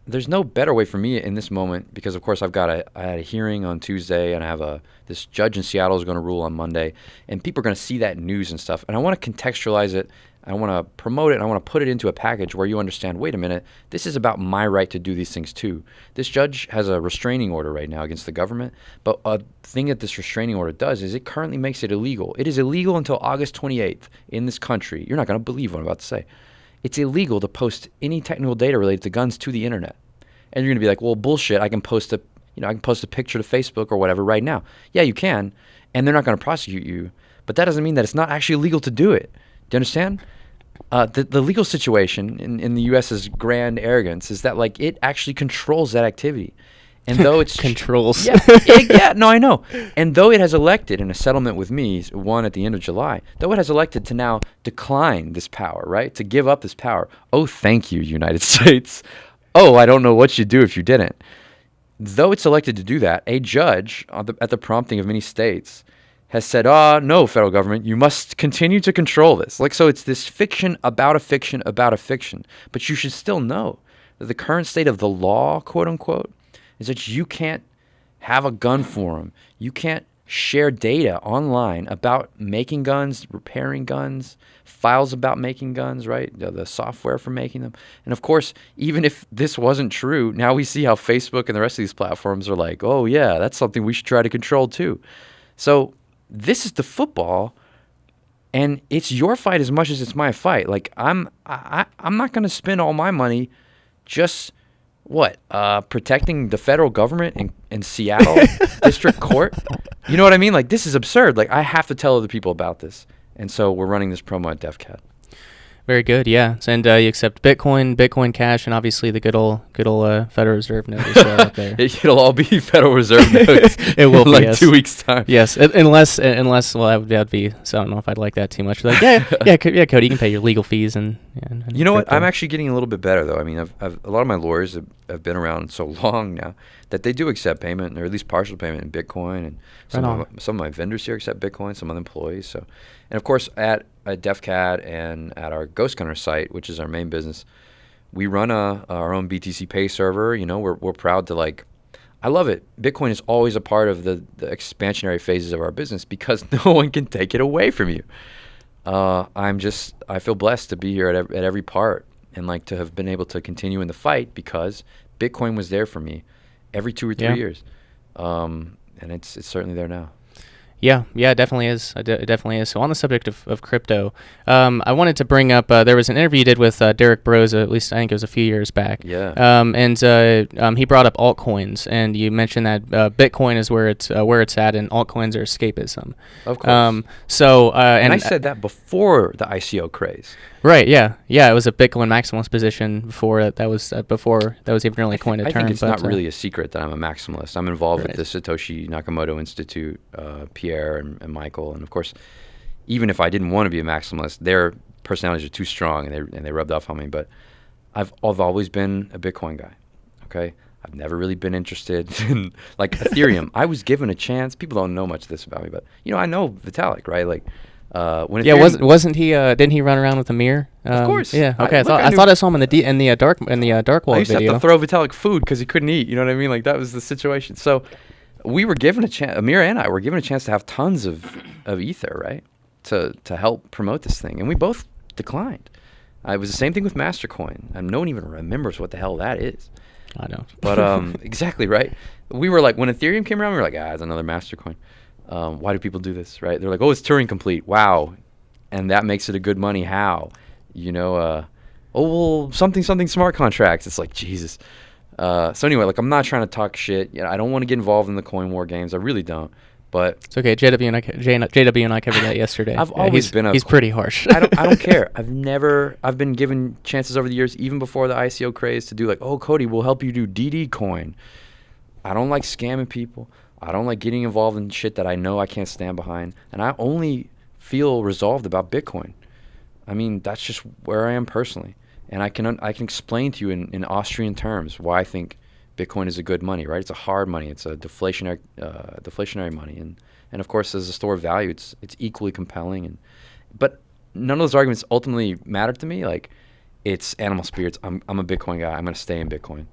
there's no better way for me in this moment because, of course, I had a hearing on Tuesday, and I have this judge in Seattle is going to rule on Monday, and people are going to see that news and stuff, and I want to contextualize it. I want to promote it, and I want to put it into a package where you understand, wait a minute, this is about my right to do these things too. This judge has a restraining order right now against the government, but a thing that this restraining order does is it currently makes it illegal. It is illegal until August 28th in this country. You're not going to believe what I'm about to say. It's illegal to post any technical data related to guns to the internet. And you're going to be like, well, bullshit, I can post a picture to Facebook or whatever right now. Yeah, you can, and they're not going to prosecute you, but that doesn't mean that it's not actually illegal to do it. Do you understand? The legal situation in the U.S.'s grand arrogance is that, like, it actually controls that activity. And though it's controls. Yeah, no, I know. And though it has elected in a settlement with me, one at the end of July, though it has elected to now decline this power, right, to give up this power. Oh, thank you, United States. Oh, I don't know what you'd do if you didn't. Though it's elected to do that, a judge at the prompting of many states has said, no, federal government, you must continue to control this. Like, so it's this fiction about a fiction about a fiction. But you should still know that the current state of the law, quote unquote, is that you can't have a gun forum. You can't share data online about making guns, repairing guns, files about making guns, right? The software for making them. And of course, even if this wasn't true, now we see how Facebook and the rest of these platforms are like, oh yeah, that's something we should try to control too. So this is the football, and it's your fight as much as it's my fight. Like, I'm not going to spend all my money just protecting the federal government in Seattle District Court. You know what I mean? Like, this is absurd. Like, I have to tell other people about this, and so we're running this promo at DefCAD. Very good, yeah. And you accept Bitcoin Cash, and obviously the good old Federal Reserve note as well up there. It'll all be Federal Reserve notes. It will in be, like 2 weeks' time. Yes, unless well, that'd be. So I don't know if I'd like that too much. Like, yeah, Cody, you can pay your legal fees and you know what? I'm actually getting a little bit better though. I mean, I've a lot of my lawyers have been around so long now that they do accept payment, or at least partial payment in Bitcoin, and some of my vendors here accept Bitcoin, some of the employees. So, and of course at DefCAD and at our Ghost Gunner site, which is our main business, we run our own BTC Pay server. You know, we're proud to, like, I love it. Bitcoin is always a part of the expansionary phases of our business because no one can take it away from you. I feel blessed to be here at every part, and like to have been able to continue in the fight because Bitcoin was there for me every 2 or 3 years. And it's certainly there now. Yeah, it definitely is. It definitely is. So on the subject of crypto, I wanted to bring up, there was an interview you did with Derek Broza, at least I think it was a few years back. Yeah. And he brought up altcoins, and you mentioned that Bitcoin is where it's at, and altcoins are escapism. Of course. And I said that before the ICO craze. Right. Yeah. It was a Bitcoin maximalist position before that was even really coined a term. I think it's not really a secret that I'm a maximalist. I'm involved with the Satoshi Nakamoto Institute, Pierre and Michael, and of course, even if I didn't want to be a maximalist, their personalities are too strong, and they rubbed off on me. But I've always been a Bitcoin guy. Okay. I've never really been interested in, like, Ethereum. I was given a chance. People don't know much of this about me, but I know Vitalik, right? Like. Wasn't he? Didn't he run around with a mirror? Of course. Yeah. Okay. I thought I saw him in the dark wall video. I used to have to throw Vitalik food because he couldn't eat. You know what I mean? Like, that was the situation. So we were given a chance. Amir and I were given a chance to have tons of ether, right? To help promote this thing, and we both declined. It was the same thing with Mastercoin. And no one even remembers what the hell that is. I don't. But exactly, right? We were like, when Ethereum came around, we were like, it's another Mastercoin. Why do people do this, right? They're like, oh, it's Turing complete. Wow. And that makes it a good money. How? Oh, well, something smart contracts. It's like, Jesus. So anyway, like, I'm not trying to talk shit. I don't want to get involved in the coin war games. I really don't. But it's okay. JW and I covered that yesterday. I've always been he's pretty harsh. I don't care. I've been given chances over the years, even before the ICO craze, to do like, oh, Cody, we'll help you do DD coin. I don't like scamming people. I don't like getting involved in shit that I know I can't stand behind. And I only feel resolved about Bitcoin. I mean, that's just where I am personally. And I can explain to you in Austrian terms why I think Bitcoin is a good money, right? It's a hard money. It's a deflationary money. And of course, as a store of value, it's equally compelling. But none of those arguments ultimately matter to me. Like, it's animal spirits. I'm a Bitcoin guy. I'm going to stay in Bitcoin.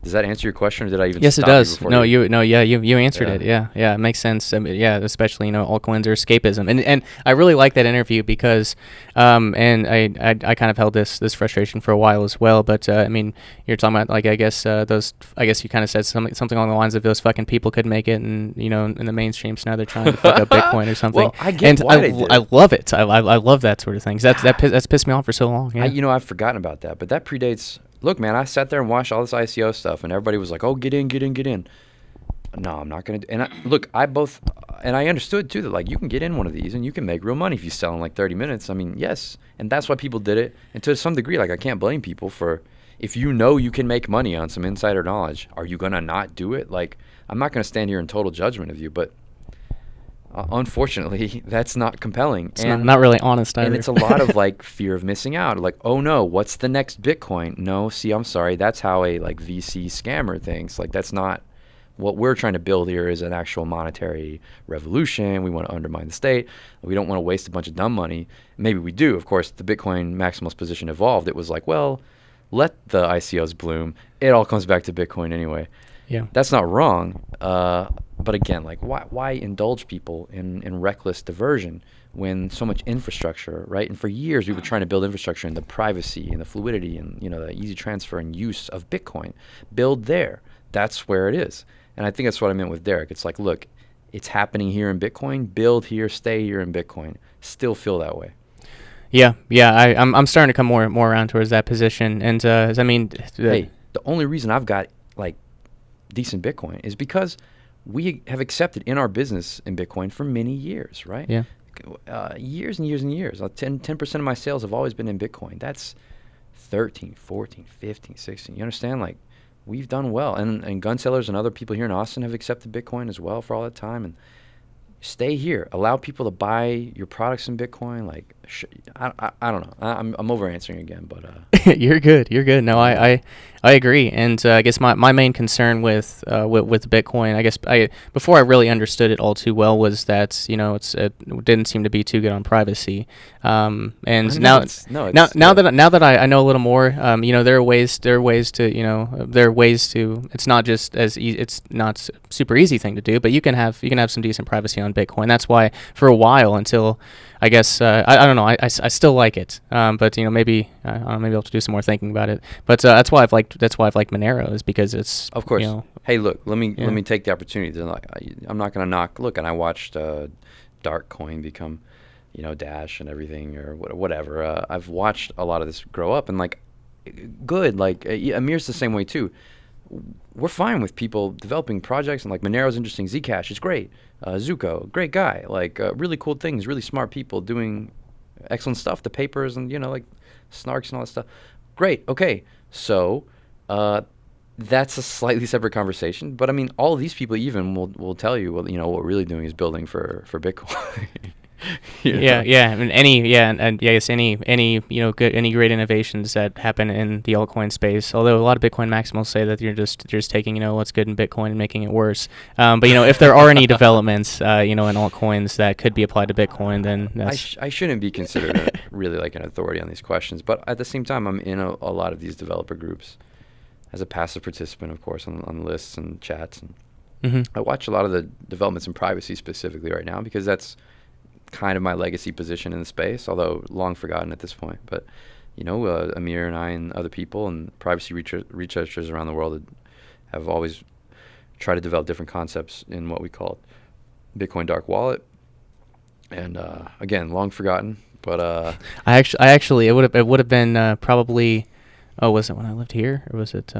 Does that answer your question, or did I even? Yes, it stop does. You You answered it. Yeah, it makes sense. Especially altcoins are escapism, and I really like that interview because, and I kind of held this frustration for a while as well. But I mean, you're talking about like I guess you kind of said something along the lines of those fucking people could make it, and in the mainstream, so now they're trying to fuck up Bitcoin or something. Well, I get why they did. I love it. I love that sort of thing. That's pissed me off for so long. Yeah. I've forgotten about that, but that predates. Look, man, I sat there and watched all this ICO stuff, and everybody was like, "Oh, get in." No, I'm not gonna. And I understood too that like you can get in one of these and you can make real money if you sell in like 30 minutes. I mean, yes, and that's why people did it. And to some degree, like I can't blame people for if you know you can make money on some insider knowledge. Are you gonna not do it? Like I'm not gonna stand here in total judgment of you, but unfortunately, that's not compelling. It's not really honest either. And it's a lot of like fear of missing out. Like, oh no, what's the next Bitcoin? No, see, I'm sorry. That's how a like VC scammer thinks. Like that's not what we're trying to build here is an actual monetary revolution. We want to undermine the state. We don't want to waste a bunch of dumb money. Maybe we do. Of course, the Bitcoin maximalist position evolved. It was like, well, let the ICOs bloom. It all comes back to Bitcoin anyway. Yeah. That's not wrong. But again, like why indulge people in reckless diversion when so much infrastructure, right? And for years we were trying to build infrastructure in the privacy and the fluidity and the easy transfer and use of Bitcoin. Build there. That's where it is. And I think that's what I meant with Derek. It's like, look, it's happening here in Bitcoin. Build here, stay here in Bitcoin. Still feel that way. Yeah. I'm starting to come more around towards that position. And I mean, hey, the only reason I've got like decent Bitcoin is because we have accepted in our business in Bitcoin for many years, right? Yeah. Years and years and years. 10% of my sales have always been in Bitcoin. That's 13, 14, 15, 16. You understand? Like, we've done well. And gun sellers and other people here in Austin have accepted Bitcoin as well for all that time. And stay here. Allow people to buy your products in Bitcoin. Like, I don't know. I'm over answering again, but You're good. No, I agree. And I guess my main concern with Bitcoin, I guess before I really understood it all too well, was that it didn't seem to be too good on privacy. And now that I know a little more, there are ways to. It's not just as it's not super easy thing to do, but you can have some decent privacy on Bitcoin. That's why for a while until. I guess I don't know. I still like it, but maybe I'll have to do some more thinking about it. But that's why I've liked Monero is because it's of course. Hey, look, let me take the opportunity to I'm not going to knock. Look, and I watched Dark Coin become, Dash and everything or whatever. I've watched a lot of this grow up and like, good. Like Amir's the same way too. We're fine with people developing projects and like Monero's interesting. Zcash is great. Zuko, great guy. Like really cool things. Really smart people doing excellent stuff. The papers and like snarks and all that stuff. Great. Okay. So that's a slightly separate conversation. But I mean, all of these people even will tell you, well, what we're really doing is building for Bitcoin. Yeah. And any great innovations that happen in the altcoin space. Although a lot of Bitcoin maximals say that you're just taking what's good in Bitcoin and making it worse. But if there are any developments in altcoins that could be applied to Bitcoin, then that's I shouldn't be considered really like an authority on these questions. But at the same time, I'm in a lot of these developer groups as a passive participant, of course, on lists and chats. And I watch a lot of the developments in privacy specifically right now because that's kind of my legacy position in the space, although long forgotten at this point. But, Amir and I and other people and privacy researchers around the world have always tried to develop different concepts in what we call Bitcoin dark wallet. And again, long forgotten, but I actually it would have been probably, oh, was it when I lived here, or was it?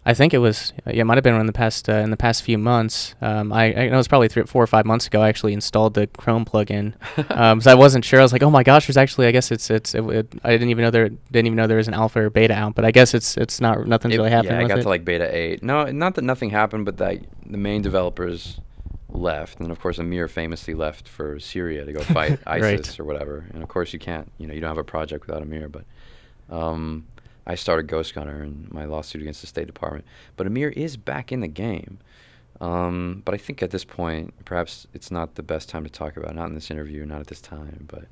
I think it was. Yeah, it might have been in the past few months. I know it was probably 4 or 5 months ago. I actually installed the Chrome plugin, so I wasn't sure. I was like, oh my gosh, there's actually. I guess I didn't even know there was an alpha or beta out. But I guess it's not, nothing's really happening. Yeah, I with got it. to like beta 8. No, not that nothing happened, but that the main developers left, and of course Amir famously left for Syria to go fight ISIS or whatever. And of course you can't. You don't have a project without Amir, but. I started Ghost Gunner in my lawsuit against the State Department. But Amir is back in the game. But I think at this point, perhaps it's not the best time to talk about it. Not in this interview, not at this time. But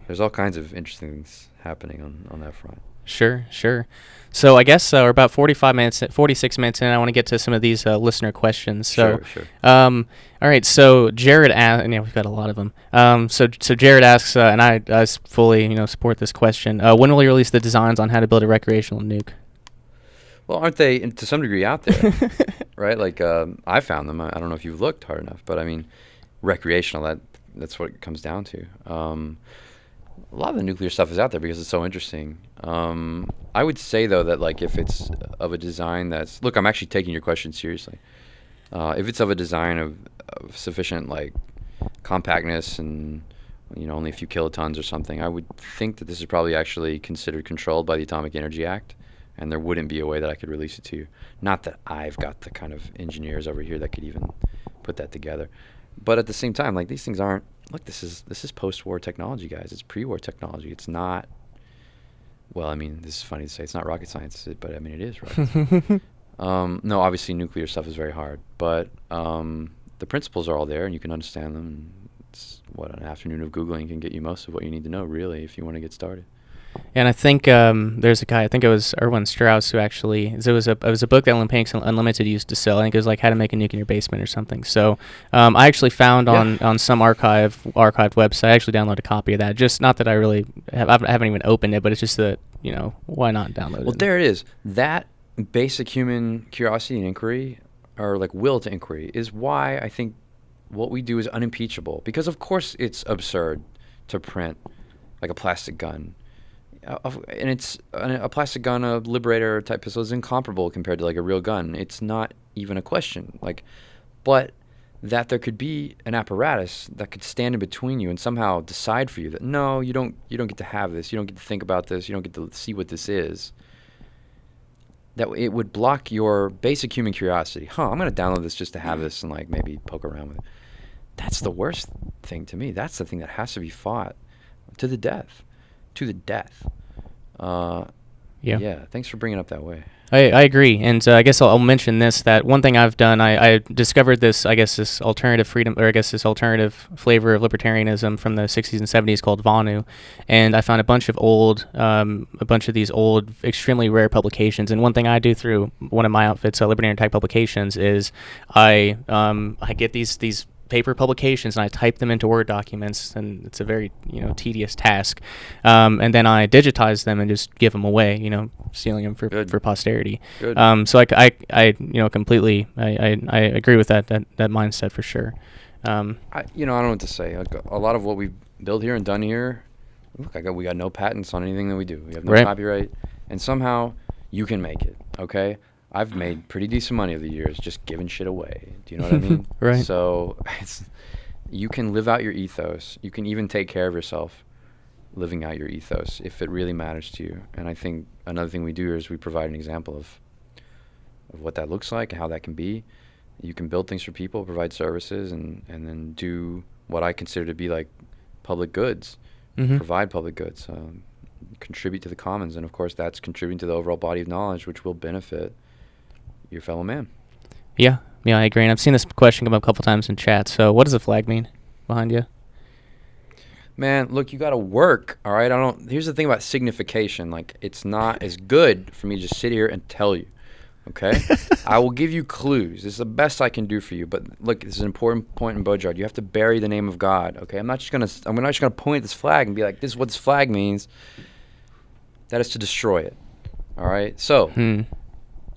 there's all kinds of interesting things happening on that front. Sure. So I guess we're about 46 minutes in. I want to get to some of these listener questions. So, Sure. All right. So Jared asks, and we've got a lot of them. So Jared asks, and I fully support this question. When will you release the designs on how to build a recreational nuke? Well, aren't they to some degree out there, right? Like I found them. I don't know if you've looked hard enough, but I mean, recreational. That's what it comes down to. A lot of the nuclear stuff is out there because it's so interesting. I would say, though, that like if it's of a design that's... Look, I'm actually taking your question seriously. If it's of a design of sufficient like compactness and only a few kilotons or something, I would think that this is probably actually considered controlled by the Atomic Energy Act, and there wouldn't be a way that I could release it to you. Not that I've got the kind of engineers over here that could even put that together. But at the same time, like these things aren't... Look, this is post-war technology, guys. It's pre-war technology. It's not... Well, I mean, this is funny to say. It's not rocket science, but I mean, it is rocket science. No, obviously, nuclear stuff is very hard. But the principles are all there, and you can understand them. And it's an afternoon of Googling can get you most of what you need to know, really, if you want to get started. And I think there's a guy, I think it was Erwin Strauss, who actually, it was a book that Olympics Unlimited used to sell. I think it was like How to Make a Nuke in Your Basement or something. So I actually found on some archived website, I actually downloaded a copy of that. Just not that I really I haven't even opened it, but it's just that, why not download it? Well, there it is. That basic human curiosity and inquiry, or like will to inquiry, is why I think what we do is unimpeachable. Because of course it's absurd to print like a plastic gun. And it's a plastic gun, a Liberator type pistol is incomparable compared to like a real gun. It's not even a question. But that there could be an apparatus that could stand in between you and somehow decide for you that no, you don't get to have this. You don't get to think about this. You don't get to see what this is. That it would block your basic human curiosity. I'm going to download this just to have this and like maybe poke around with it. That's the worst thing to me. That's the thing that has to be fought to the death. Yeah. Thanks for bringing it up that way. I agree, and I guess I'll mention this, that one thing I've done, I discovered this, this alternative freedom, or this alternative flavor of libertarianism from the 60s and 70s called Vonu, and I found a bunch of these old, extremely rare publications, and one thing I do through one of my outfits, Libertarian Type Publications, is I get these paper publications and I type them into Word documents, and it's a very tedious task, and then I digitize them and just give them away, stealing them for posterity. Good. So I completely I agree with that mindset for sure. I don't know what to say. Like, a lot of what we build here and done here, look, we got no patents on anything that we do. We have no copyright, and somehow you can make it. Okay. I've made pretty decent money over the years just giving shit away. Do you know what I mean? Right. So you can live out your ethos. You can even take care of yourself living out your ethos if it really matters to you. And I think another thing we do is we provide an example of what that looks like and how that can be. You can build things for people, provide services, and then do what I consider to be like public goods, provide public goods, contribute to the commons. And, of course, that's contributing to the overall body of knowledge, which will benefit your fellow man. Yeah, I agree. And I've seen this question come up a couple times in chat. So what does the flag mean behind you? Man, look, you got to work, all right? Here's the thing about signification. Like, it's not as good for me to just sit here and tell you, Okay, I will give you clues. This is the best I can do for you. But look, this is an important point in Bojard. You have to bury the name of God. Okay, I'm not just gonna point at this flag and be like, this is what this flag means. That is to destroy it. All right. So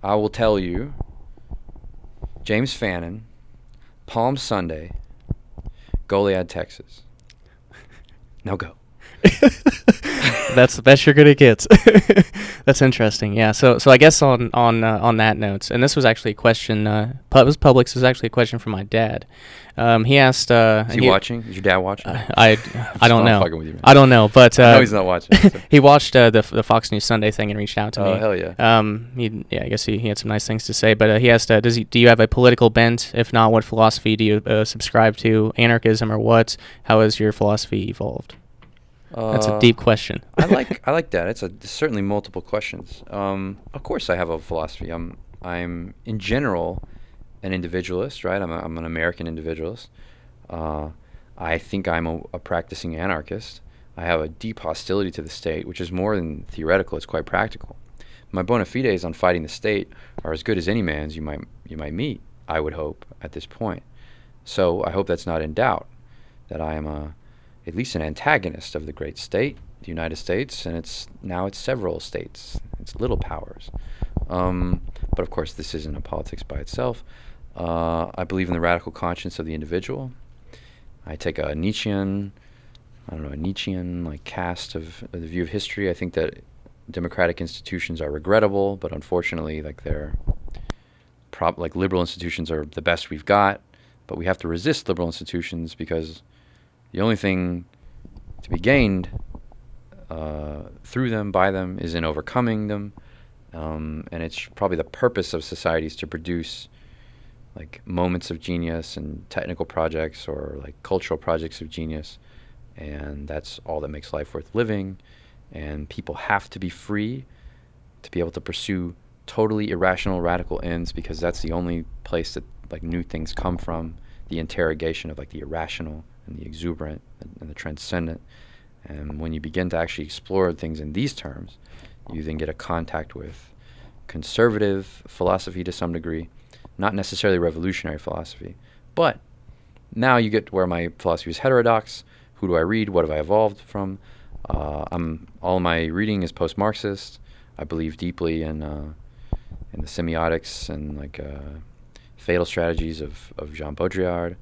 I will tell you, James Fannin, Palm Sunday, Goliad, Texas. Now go. That's the best you're gonna get. That's interesting. Yeah. So I guess on that note, and this was actually a question. It was Publix. It was actually a question from my dad. He asked. Is he watching? Is your dad watching? I don't know. Fucking with you, man. I don't know, but I know he's not watching. So. He watched the Fox News Sunday thing and reached out to me. Oh hell yeah. I guess he had some nice things to say, but he asked, do you have a political bent? If not, what philosophy do you subscribe to? Anarchism or what? How has your philosophy evolved? That's a deep question. I like that. It's certainly multiple questions. Of course, I have a philosophy. I'm in general an individualist, right? I'm an American individualist. I think I'm a practicing anarchist. I have a deep hostility to the state, which is more than theoretical. It's quite practical. My bona fides on fighting the state are as good as any man's you might meet, I would hope, at this point. So I hope that's not in doubt, that I am at least an antagonist of the great state, the United States, and it's several states. It's little powers. But of course, this isn't a politics by itself. I believe in the radical conscience of the individual. I take a Nietzschean like cast of the view of history. I think that democratic institutions are regrettable, but unfortunately, like liberal institutions are the best we've got. But we have to resist liberal institutions because the only thing to be gained through them, by them, is in overcoming them. And it's probably the purpose of societies to produce like moments of genius and technical projects or like cultural projects of genius. And that's all that makes life worth living. And people have to be free to be able to pursue totally irrational, radical ends, because that's the only place that like new things come from. The interrogation of like the irrational and the exuberant and the transcendent. And when you begin to actually explore things in these terms, you then get a contact with conservative philosophy to some degree, not necessarily revolutionary philosophy, but now you get to where my philosophy is heterodox. Who do I read? What have I evolved from? All my reading is post-Marxist. I believe deeply in the semiotics and like fatal strategies of Jean Baudrillard.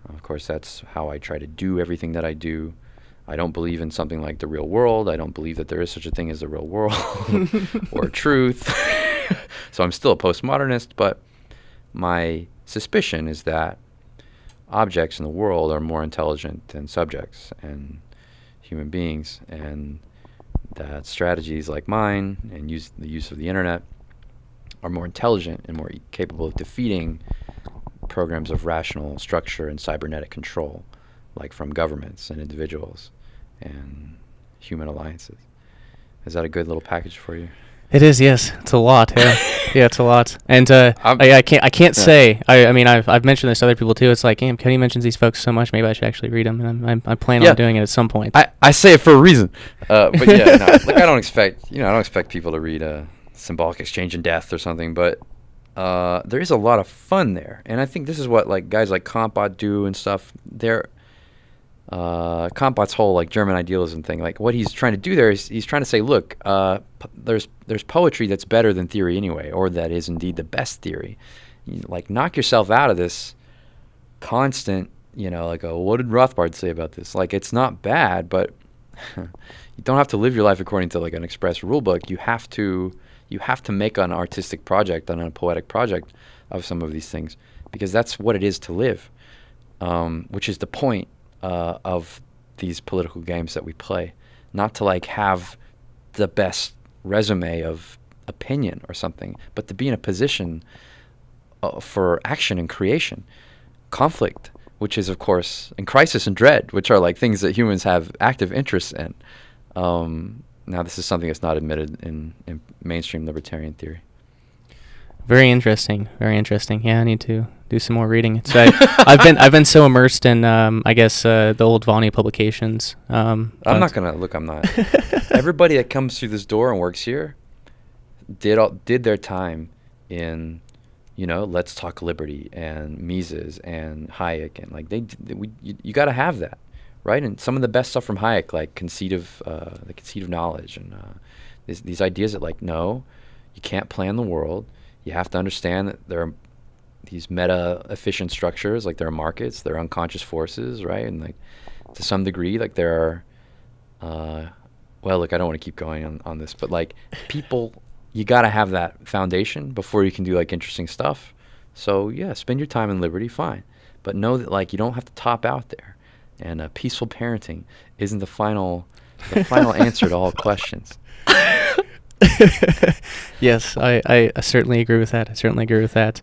Of course, that's how I try to do everything that I do. I don't believe in something like the real world. I don't believe that there is such a thing as the real world or truth. So I'm still a postmodernist, but my suspicion is that objects in the world are more intelligent than subjects and human beings, and that strategies like mine and the use of the internet are more intelligent and more capable of defeating programs of rational structure and cybernetic control, like from governments and individuals and human alliances. Is that a good little package for you? It is, yes. It's a lot. Yeah, yeah, it's a lot. And I can't say. I mean, I've mentioned this to other people too. It's like, damn, Cody mentions these folks so much. Maybe I should actually read them. And I plan on doing it at some point. I say it for a reason. But yeah, no, like I don't expect people to read Symbolic Exchange in Death or something. But there is a lot of fun there, and I think this is what like guys like Kampot do and stuff. Kampot's whole like German idealism thing, like what he's trying to do there is he's trying to say, look, there's poetry that's better than theory anyway, or that is indeed the best theory. Like knock yourself out of this constant, like what did Rothbard say about this? Like it's not bad, but you don't have to live your life according to like an express rule book. You have to make an artistic project and a poetic project of some of these things, because that's what it is to live, which is the point of these political games that we play. Not to like have the best resume of opinion or something, but to be in a position for action and creation. Conflict, which is of course, and crisis and dread, which are like things that humans have active interests in. Now this is something that's not admitted in mainstream libertarian theory. Very interesting. Very interesting. Yeah, I need to do some more reading. So I've been so immersed in I guess the old Vania publications. I'm not. Everybody that comes through this door and works here did their time in, Let's Talk Liberty and Mises and Hayek, and like you got to have that, right? And some of the best stuff from Hayek, like the conceit of knowledge, and these ideas that, like, no, you can't plan the world. You have to understand that there are these meta efficient structures, like there are markets, there are unconscious forces, right? And like to some degree, like there are, well, look, I don't want to keep going on this, but like people, you got to have that foundation before you can do like interesting stuff. So yeah, spend your time in liberty, fine. But know that like you don't have to top out there. And peaceful parenting isn't the final answer to all questions. Yes, I certainly agree with that. I certainly agree with that.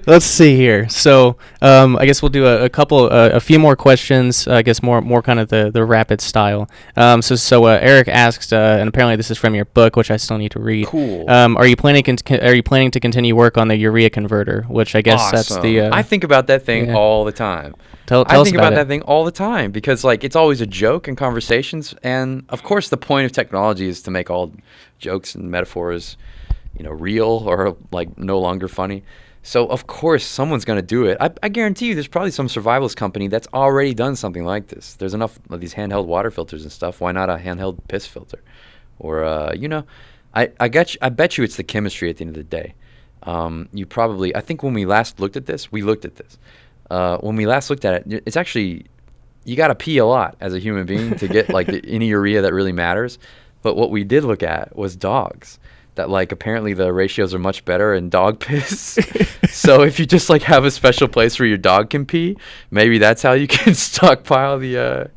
Let's see here. So I guess we'll do a few more questions. I guess more kind of the rapid style. So Eric asked, and apparently this is from your book, which I still need to read. Cool. Are you planning to continue work on the urea converter? Which I guess that's the. I think about that thing all the time. I think about that thing all the time because like it's always a joke in conversations, and of course the point of technology is to make all jokes and metaphors, real or like no longer funny. So of course someone's going to do it. I guarantee you there's probably some survivalist company that's already done something like this. There's enough of these handheld water filters and stuff. Why not a handheld piss filter? Or I bet you it's the chemistry at the end of the day. I think when we last looked at this, when we last looked at it, it's actually, you got to pee a lot as a human being to get like any urea that really matters. But what we did look at was dogs. That like apparently the ratios are much better in dog piss. So if you just like have a special place where your dog can pee, maybe that's how you can stockpile the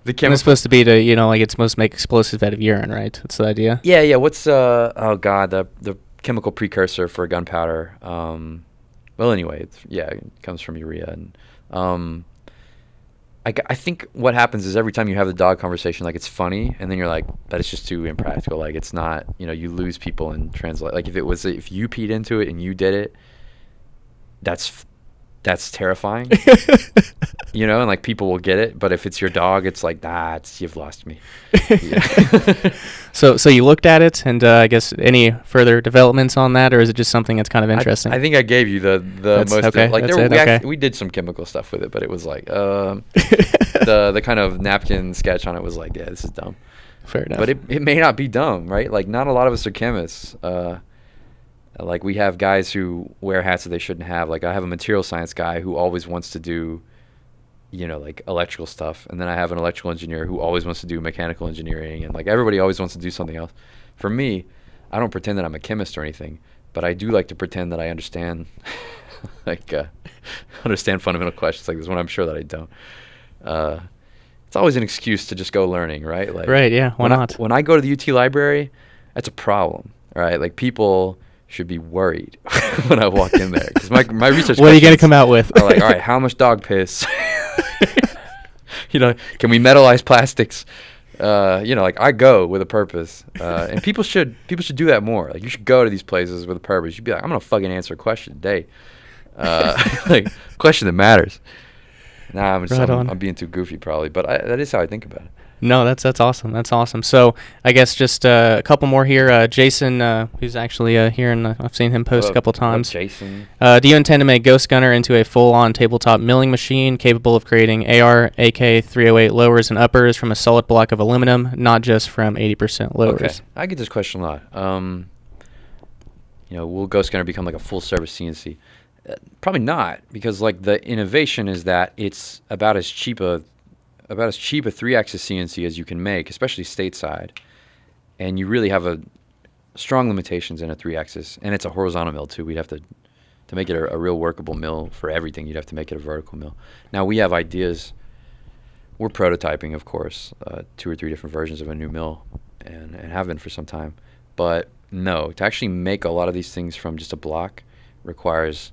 chemical. It's supposed to be it's supposed to make explosives out of urine, right? That's the idea. Yeah. What's the chemical precursor for gunpowder? Well, anyway, it comes from urea, and I think what happens is every time you have the dog conversation, like it's funny, and then you're like, but it's just too impractical. Like it's not, you lose people in translate. Like if you peed into it and you did it, that's terrifying, and like people will get it. But if it's your dog, it's like, you've lost me. So you looked at it, and I guess any further developments on that, or is it just something that's kind of interesting? I think I gave you the most. Okay, like we did some chemical stuff with it, but it was like the kind of napkin sketch on it was like, yeah, this is dumb. Fair enough. But it may not be dumb, right? Like not a lot of us are chemists. Like we have guys who wear hats that they shouldn't have. Like I have a material science guy who always wants to do, like electrical stuff. And then I have an electrical engineer who always wants to do mechanical engineering. And like everybody always wants to do something else. For me, I don't pretend that I'm a chemist or anything, but I do like to pretend that I understand, understand fundamental questions like this when I'm sure that I don't. It's always an excuse to just go learning, right? Like, right, yeah, why not? When I go to the UT library, that's a problem, right? Like people should be worried when I walk in there because my research. What are you gonna come out with? Are like, all right, how much dog piss? Can we metalize plastics? Like I go with a purpose, and people should do that more. Like you should go to these places with a purpose. You'd be like, I'm gonna fucking answer a question today, like question that matters. Nah, I'm being too goofy probably, but that is how I think about it. No, that's awesome. That's awesome. So I guess just a couple more here. Jason, who's actually here, and I've seen him post a couple times. Jason. Do you intend to make Ghost Gunner into a full-on tabletop milling machine capable of creating AR, AK 308 lowers and uppers from a solid block of aluminum, not just from 80% lowers? Okay, I get this question a lot. Will Ghost Gunner become like a full-service CNC? Probably not, because like the innovation is that it's about as cheap a 3-axis CNC as you can make, especially stateside, and you really have a strong limitations in a 3-axis, and it's a horizontal mill too. We'd have to make it a real workable mill for everything. You'd have to make it a vertical mill. Now we have ideas. We're prototyping, of course, 2 or 3 different versions of a new mill, and have been for some time. But no, to actually make a lot of these things from just a block requires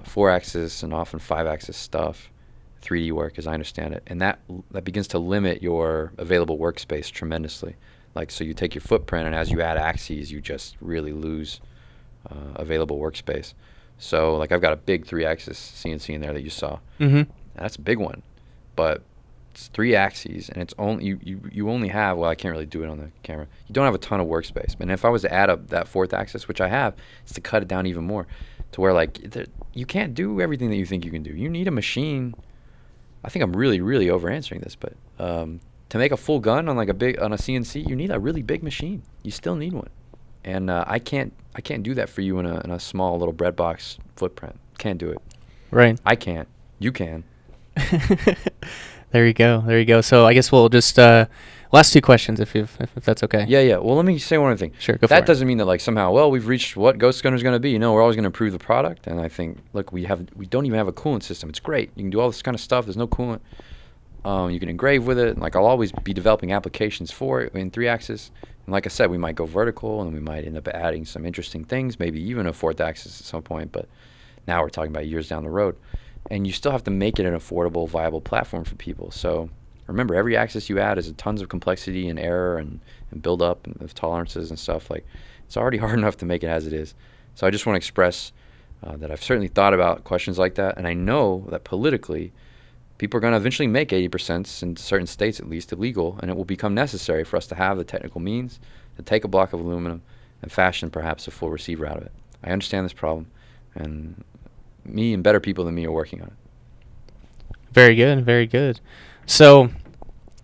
4-axis and often 5-axis stuff, 3D work as I understand it, and that begins to limit your available workspace tremendously. Like, so you take your footprint, and as you add axes, you just really lose available workspace. So like I've got a big 3-axis CNC in there that you saw. Mm-hmm. That's a big one, but It's 3 axes, and it's only you only have, well, I can't really do it on the camera. You don't have a ton of workspace. And if I was to add up that 4th axis, which I have, it's to cut it down even more, to where like you can't do everything that you think you can do. You need a machine. I think I'm really, really over answering this, but to make a full gun on like on a CNC, you need a really big machine. You still need one, and I can't do that for you in a small little bread box footprint. Can't do it. Right. I can't. You can. There you go. So I guess we'll just last 2 questions if that's okay. Yeah. Well, let me say one other thing. Sure, go for it. That doesn't mean that like somehow, well, we've reached what Ghost Gunner's going to be. We're always going to improve the product. And I think, look, we don't even have a coolant system. It's great. You can do all this kind of stuff. There's no coolant. You can engrave with it. Like I'll always be developing applications for it in 3 axis. And like I said, we might go vertical, and we might end up adding some interesting things, maybe even a 4th axis at some point. But now we're talking about years down the road. And you still have to make it an affordable, viable platform for people. So remember, every axis you add is tons of complexity and error and build up and of tolerances and stuff. Like it's already hard enough to make it as it is. So I just want to express that I've certainly thought about questions like that, and I know that politically, people are going to eventually make 80% in certain states at least illegal, and it will become necessary for us to have the technical means to take a block of aluminum and fashion perhaps a full receiver out of it. I understand this problem, and me and better people than me are working on it. Very good. So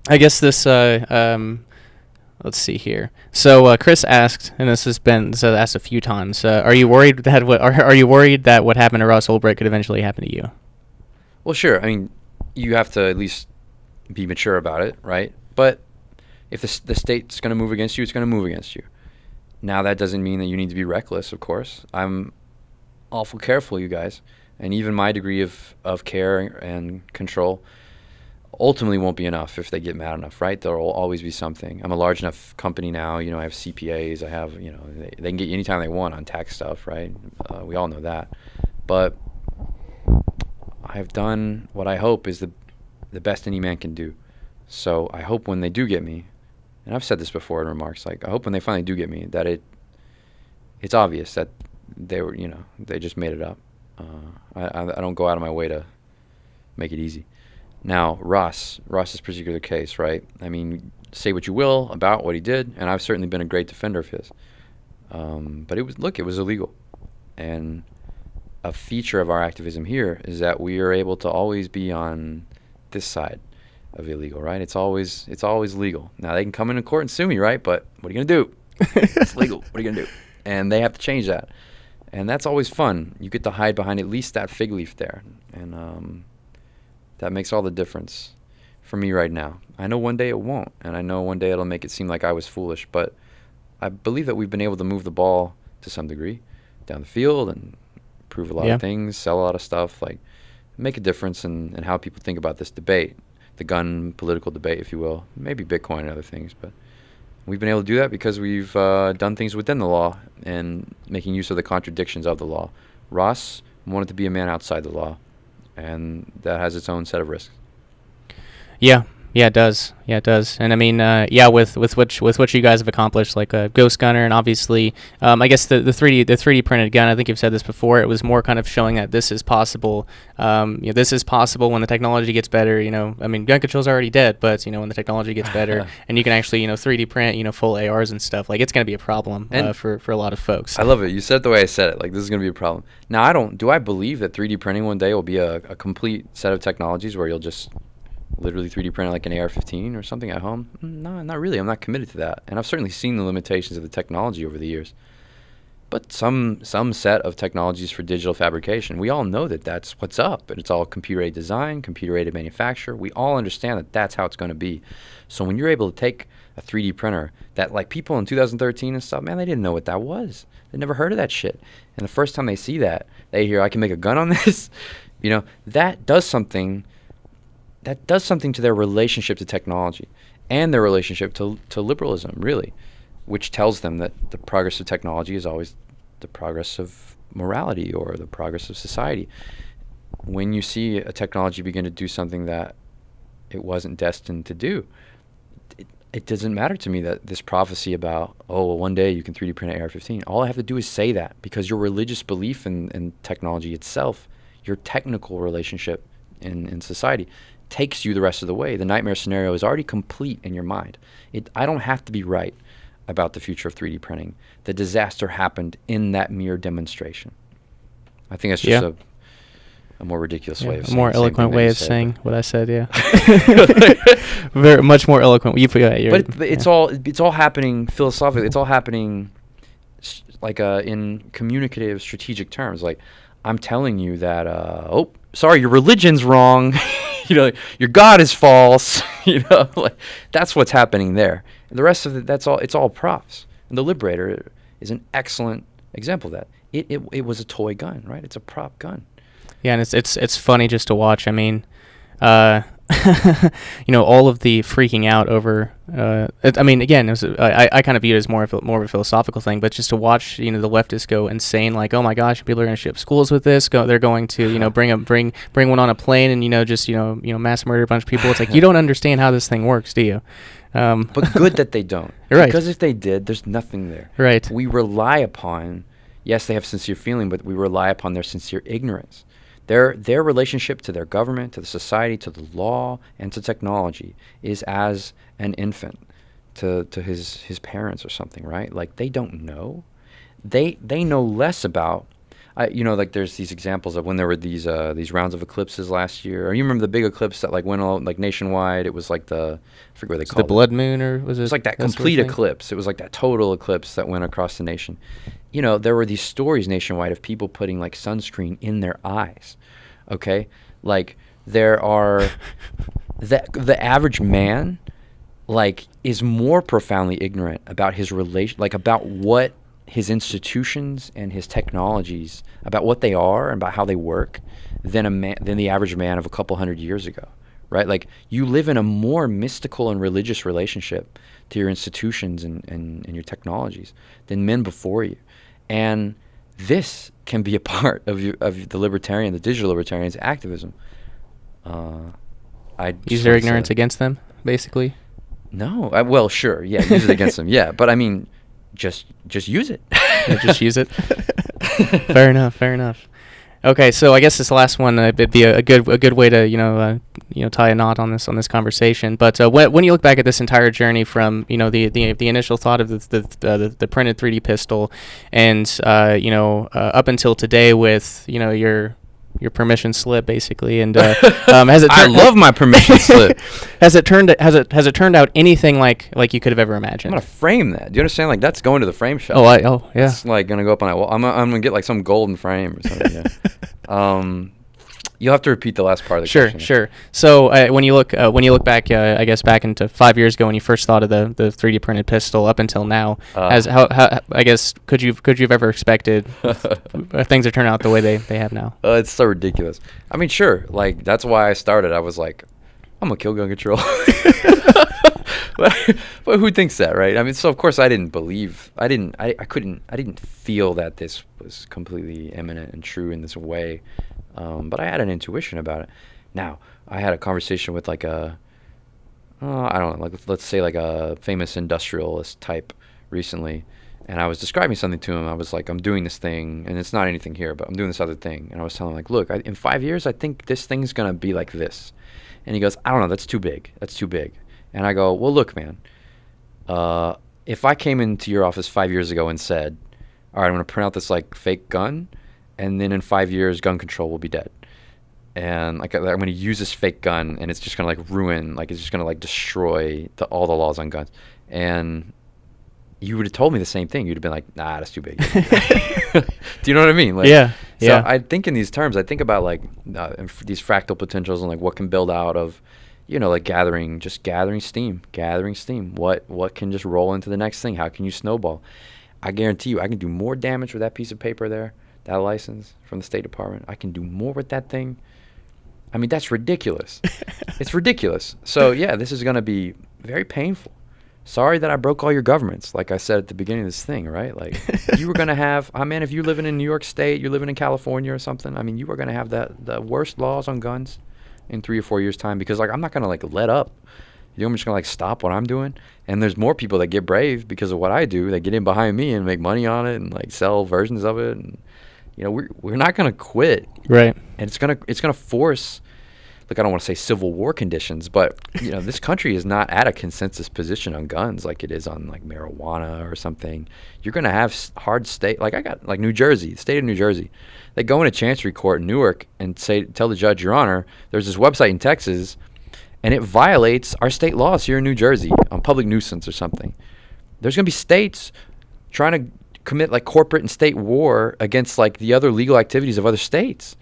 I guess this let's see here. So Chris asked, and this has been asked a few times, are you worried that what happened to Ross Ulbricht could eventually happen to you? Well, sure. I mean, you have to at least be mature about it, right? But if the state's going to move against you, it's going to move against you. Now, that doesn't mean that you need to be reckless, of course. I'm awful careful, you guys. And even my degree of care and control ultimately won't be enough if they get mad enough, right? There will always be something. I'm a large enough company now. I have CPAs. I have, they can get you anytime they want on tax stuff, right? We all know that. But I've done what I hope is the best any man can do. So I hope when they do get me, and I've said this before in remarks, like I hope when they finally do get me that it's obvious that they were, they just made it up. I don't go out of my way to make it easy. Now, Ross's particular case, right? I mean, say what you will about what he did, and I've certainly been a great defender of his. But it was illegal. And a feature of our activism here is that we are able to always be on this side of illegal, right? It's always legal. Now, they can come into court and sue me, right? But what are you going to do? It's legal. What are you going to do? And they have to change that. And that's always fun. You get to hide behind at least that fig leaf there. And that makes all the difference for me right now. I know one day it won't. And I know one day it'll make it seem like I was foolish. But I believe that we've been able to move the ball to some degree down the field and prove a lot of things, sell a lot of stuff, like make a difference in how people think about this debate, the gun political debate, if you will, maybe Bitcoin and other things. But we've been able to do that because we've done things within the law and making use of the contradictions of the law. Ross wanted to be a man outside the law, and that has its own set of risks. Yeah, it does. And I mean, with what you guys have accomplished, like a Ghost Gunner, and obviously, I guess the 3D printed gun. I think you've said this before. It was more kind of showing that this is possible. This is possible when the technology gets better. I mean, gun control's already dead, but when the technology gets better and you can actually 3D print full ARs and stuff, like it's going to be a problem for a lot of folks. I love it. You said it the way I said it. Like this is going to be a problem. Now, do I believe that 3D printing one day will be a complete set of technologies where you'll just literally 3D print like an AR-15 or something at home? No, not really. I'm not committed to that. And I've certainly seen the limitations of the technology over the years. But some set of technologies for digital fabrication, we all know that that's what's up. And it's all computer-aided design, computer-aided manufacture. We all understand that that's how it's going to be. So when you're able to take a 3D printer that, like people in 2013 and stuff, man, they didn't know what that was. They never heard of that shit. And the first time they see that, they hear, I can make a gun on this. That does something. That does something to their relationship to technology and their relationship to liberalism, really, which tells them that the progress of technology is always the progress of morality or the progress of society. When you see a technology begin to do something that it wasn't destined to do, it doesn't matter to me that this prophecy about, one day you can 3D print an AR-15. All I have to do is say that, because your religious belief in technology itself, your technical relationship in society, takes you the rest of the way. The nightmare scenario is already complete in your mind. I don't have to be right about the future of 3D printing. The disaster happened in that mere demuestration. I think that's just a more ridiculous way of saying a more eloquent way of said, saying what I said. Yeah, very much more eloquent. But it's all happening philosophically. It's all happening like in communicative, strategic terms. Like, I'm telling you that, sorry, your religion's wrong. Your God is false. Like, that's what's happening there. And the rest of it, it's all props. And the Liberator is an excellent example of that. It was a toy gun, right? It's a prop gun. Yeah, and it's funny just to watch. I mean, all of the freaking out over. Again, I kind of view it as more of a philosophical thing, but just to watch, the leftists go insane, like, oh my gosh, people are going to ship schools with this. They're going to, bring one on a plane and just mass murder a bunch of people. It's like, you don't understand how this thing works, do you? But good that they don't. Right. Because if they did, there's nothing there. Right. We rely upon. Yes, they have sincere feeling, but we rely upon their sincere ignorance. Their relationship to their government, to the society, to the law, and to technology is as an infant to his parents or something, right? Like, they don't know. They know less about, like, there's these examples of when there were these rounds of eclipses last year. Or you remember the big eclipse that like went all like nationwide? It was like I forget what they called it. The blood moon, or was it? It's like that complete eclipse. It was like that total eclipse that went across the nation. There were these stories nationwide of people putting like sunscreen in their eyes. Okay, like there are the average man like is more profoundly ignorant about his relation, like about what his institutions and his technologies, about what they are and about how they work, than the average man of a couple hundred years ago. Right? Like, you live in a more mystical and religious relationship to your institutions and your technologies than men before you. And this can be a part of the libertarian, the digital libertarian's activism. Use their ignorance against them, basically? No. Well, sure. Yeah, use it against them. Yeah. But I mean, just use it. Yeah, just use it. Fair enough. Okay, so I guess this last one it'd be a good way to tie a knot on this conversation. But when you look back at this entire journey from the initial thought of the printed 3D pistol, and up until today with your permission slip, basically, and has it? I love my permission slip. Has it turned out anything like you could have ever imagined? I'm gonna frame that. Do you understand? Like, that's going to the frame shop. Oh yeah. It's like gonna go up on that wall. I'm gonna get like some golden frame or something. Yeah. You'll have to repeat the last part of the question. Sure. So when you look back, I guess back into 5 years ago when you first thought of the 3D printed pistol up until now, how I guess could you have ever expected things to turn out the way they have now? It's so ridiculous. I mean, sure. Like, that's why I started. I was like, I'm gonna kill gun control. but who thinks that, right? I mean, so of course I didn't feel that this was completely imminent and true in this way. But I had an intuition about it. Now, I had a conversation with like I don't know, like let's say like a famous industrialist type recently, and I was describing something to him. I was like, I'm doing this thing, and it's not anything here, but I'm doing this other thing. And I was telling him, like, look, in 5 years, I think this thing's going to be like this. And he goes, I don't know, that's too big. And I go, well, look, man, if I came into your office 5 years ago and said, all right, I'm going to print out this like fake gun, and then in 5 years, gun control will be dead. And like, I'm going to use this fake gun, and it's just going to like ruin, like it's just going to like destroy all the laws on guns. And you would have told me the same thing. You'd have been like, nah, that's too big. Do you know what I mean? Like, yeah. So I think in these terms, I think about like these fractal potentials and like what can build out of, like gathering steam. What can just roll into the next thing? How can you snowball? I guarantee you, I can do more damage with that piece of paper there, that license from the State Department. I can do more with that thing. I mean, that's ridiculous. It's ridiculous. So yeah, this is going to be very painful. Sorry that I broke all your governments, like I said at the beginning of this thing, right? Like, you were going to have, if you're living in New York State, you're living in California or something, I mean, you were going to have the worst laws on guns in 3 or 4 years' time, because, like, I'm not going to, like, let up. I'm just going to, like, stop what I'm doing. And there's more people that get brave because of what I do. They get in behind me and make money on it and, like, sell versions of it. And, we're not going to quit. Right. And it's going to force, look, I don't want to say civil war conditions, but this country is not at a consensus position on guns like it is on like marijuana or something. You're going to have hard state, like I got like New Jersey, the state of New Jersey. They go into Chancery Court in Newark and tell the judge, Your Honor, there's this website in Texas and it violates our state laws here in New Jersey on public nuisance or something. There's going to be states trying to commit like corporate and state war against like the other legal activities of other states.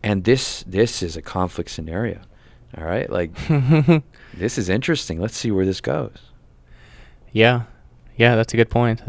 And this is a conflict scenario. All right? Like this is interesting. Let's see where this goes. Yeah. Yeah, that's a good point.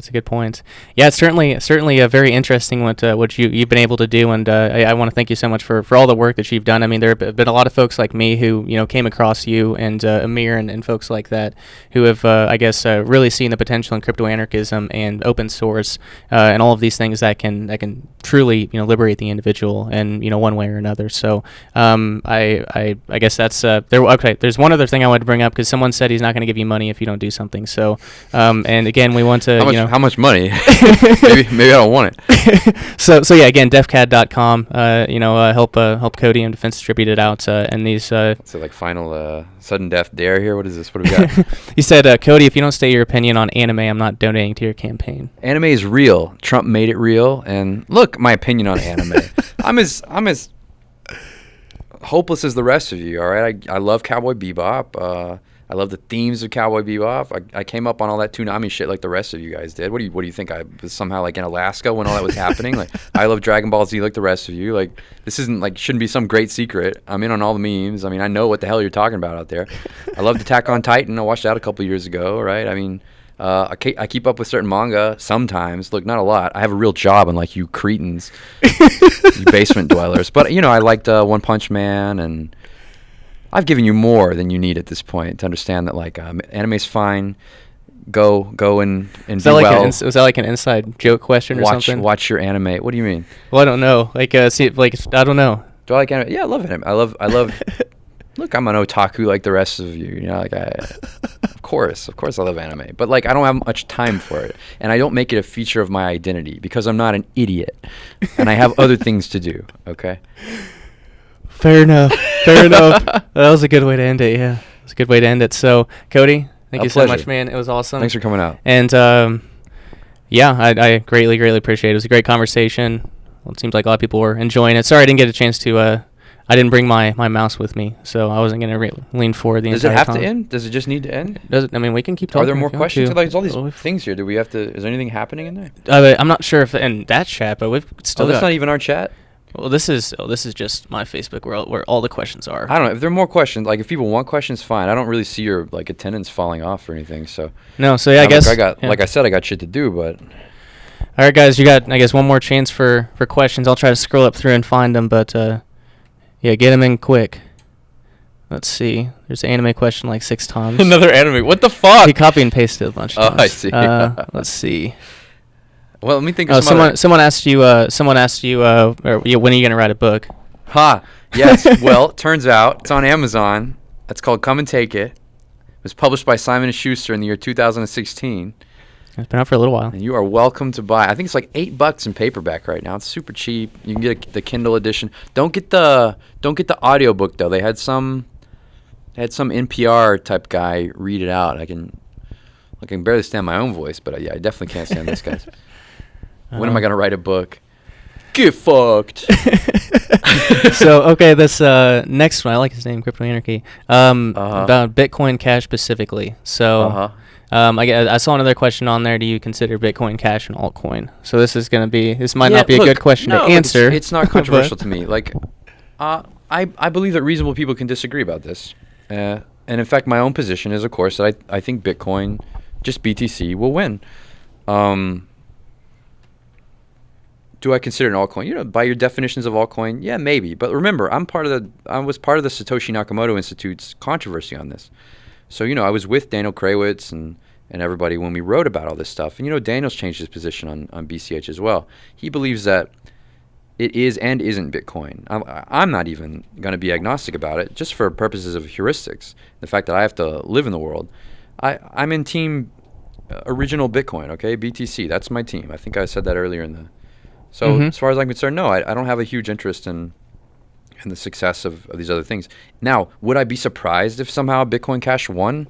Yeah, it's certainly very interesting what you've been able to do, and I want to thank you so much for all the work that you've done. I mean, there have been a lot of folks like me who came across you and Amir and folks like that who have really seen the potential in crypto anarchism and open source and all of these things that can truly liberate the individual in one way or another. So I guess that's there. Okay, there's one other thing I wanted to bring up because someone said he's not going to give you money if you don't do something. So and again. We want to, how much money? maybe I don't want it. So yeah, again, defcad.com. Help Cody and Defense distribute it out. And these. So like final sudden death dare here. What is this? What do we got? He said, Cody, if you don't state your opinion on anime, I'm not donating to your campaign. Anime is real. Trump made it real. And look, my opinion on anime. I'm as hopeless as the rest of you. All right, I love Cowboy Bebop. I love the themes of Cowboy Bebop. I came up on all that Toonami shit like the rest of you guys did. What do you think? I was somehow like in Alaska when all that was happening? Like I love Dragon Ball Z like the rest of you. Like this shouldn't be some great secret. I'm in on all the memes. I mean, I know what the hell you're talking about out there. I loved Attack on Titan. I watched that a couple years ago, right? I mean, I keep up with certain manga sometimes. Look, not a lot. I have a real job, unlike you cretins, you basement dwellers. But I liked One Punch Man, and I've given you more than you need at this point to understand that like anime's fine. Go and was be well. Was that like an inside joke question or something? Watch your anime. What do you mean? Well, I don't know. I don't know. Do I like anime? Yeah, I love anime. I love. Look, I'm an otaku like the rest of you. Of course I love anime. But like I don't have much time for it, and I don't make it a feature of my identity because I'm not an idiot, and I have other things to do. Okay. Fair enough. That was a good way to end it. Yeah, it was a good way to end it. So, Cody, thank you so much, man. It was awesome. Thanks for coming out. And yeah, I greatly appreciate it. It was a great conversation. Well, it seems like a lot of people were enjoying it. Sorry I didn't get a chance to. I didn't bring my mouse with me, so I wasn't going to lean forward the entire time. Does it have to end? Does it just need to end? I mean, we can keep talking. Are there more questions? Like, there's all these things here. Do we have to? Is there anything happening in there? I'm not sure if in that chat, but we've still. That's not even our chat. Well, this is just my Facebook where all the questions are. I don't know if there are more questions. Like if people want questions, fine. I don't really see your like attendance falling off or anything. So no. So yeah, I guess like I said, I got shit to do. But all right, guys, you got one more chance for questions. I'll try to scroll up through and find them, but yeah, get them in quick. Let's see. There's an anime question like 6 times. Another anime. What the fuck? He copy and pasted a bunch of times. Oh, I see. Let's see. Well, let me think of someone asked you, when are you going to write a book? Yes. Well, it turns out it's on Amazon. It's called Come and Take It. It was published by Simon & Schuster in the year 2016. It's been out for a little while. And you are welcome to buy. I think it's like $8 in paperback right now. It's super cheap. You can get the Kindle edition. Don't get the audiobook though. They had some NPR type guy read it out. I can barely stand my own voice, but I definitely can't stand this guy's. When am I going to write a book? Get fucked. So, okay, this next one, I like his name, Crypto Anarchy, about Bitcoin Cash specifically. So, I saw another question on there. Do you consider Bitcoin Cash an altcoin? So this might not be a good question to answer. It's not controversial to me. Like, I believe that reasonable people can disagree about this. And in fact, my own position is, of course, that I think Bitcoin, just BTC, will win. Do I consider an altcoin? By your definitions of altcoin, yeah, maybe. But remember, I was part of the Satoshi Nakamoto Institute's controversy on this. So, I was with Daniel Krawitz and everybody when we wrote about all this stuff. And, Daniel's changed his position on BCH as well. He believes that it is and isn't Bitcoin. I'm not even going to be agnostic about it, just for purposes of heuristics. The fact that I have to live in the world. I'm in team original Bitcoin, okay? BTC, that's my team. I think I said that earlier in the... So as far as I'm concerned, no, I don't have a huge interest in and the success of these other things. Now, would I be surprised if somehow Bitcoin Cash won?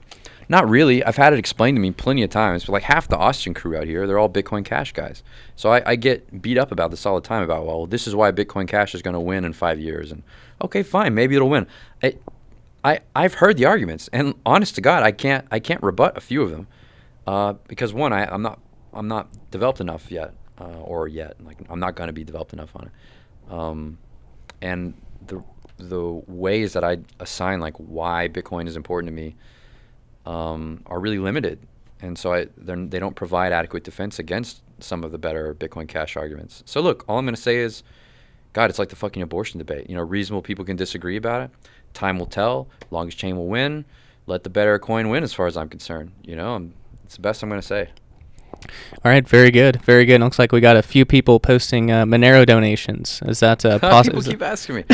Not really. I've had it explained to me plenty of times. But like half the Austin crew out here, they're all Bitcoin Cash guys. So I get beat up about this all the time about, well, this is why Bitcoin Cash is going to win in 5 years. And okay, fine, maybe it'll win. I've heard the arguments, and honest to God, I can't rebut a few of them, because one, I'm not developed enough yet, like I'm not going to be developed enough on it, and the ways that I assign like why Bitcoin is important to me are really limited, and so they don't provide adequate defense against some of the better Bitcoin Cash arguments. So look, all I'm going to say is, God, it's like the fucking abortion debate. Reasonable people can disagree about it. Time will tell. Longest chain will win. Let the better coin win, as far as I'm concerned. It's the best I'm going to say. All right, very good, very good. Looks like we got a few people posting Monero donations. Is that possible? People keep asking me.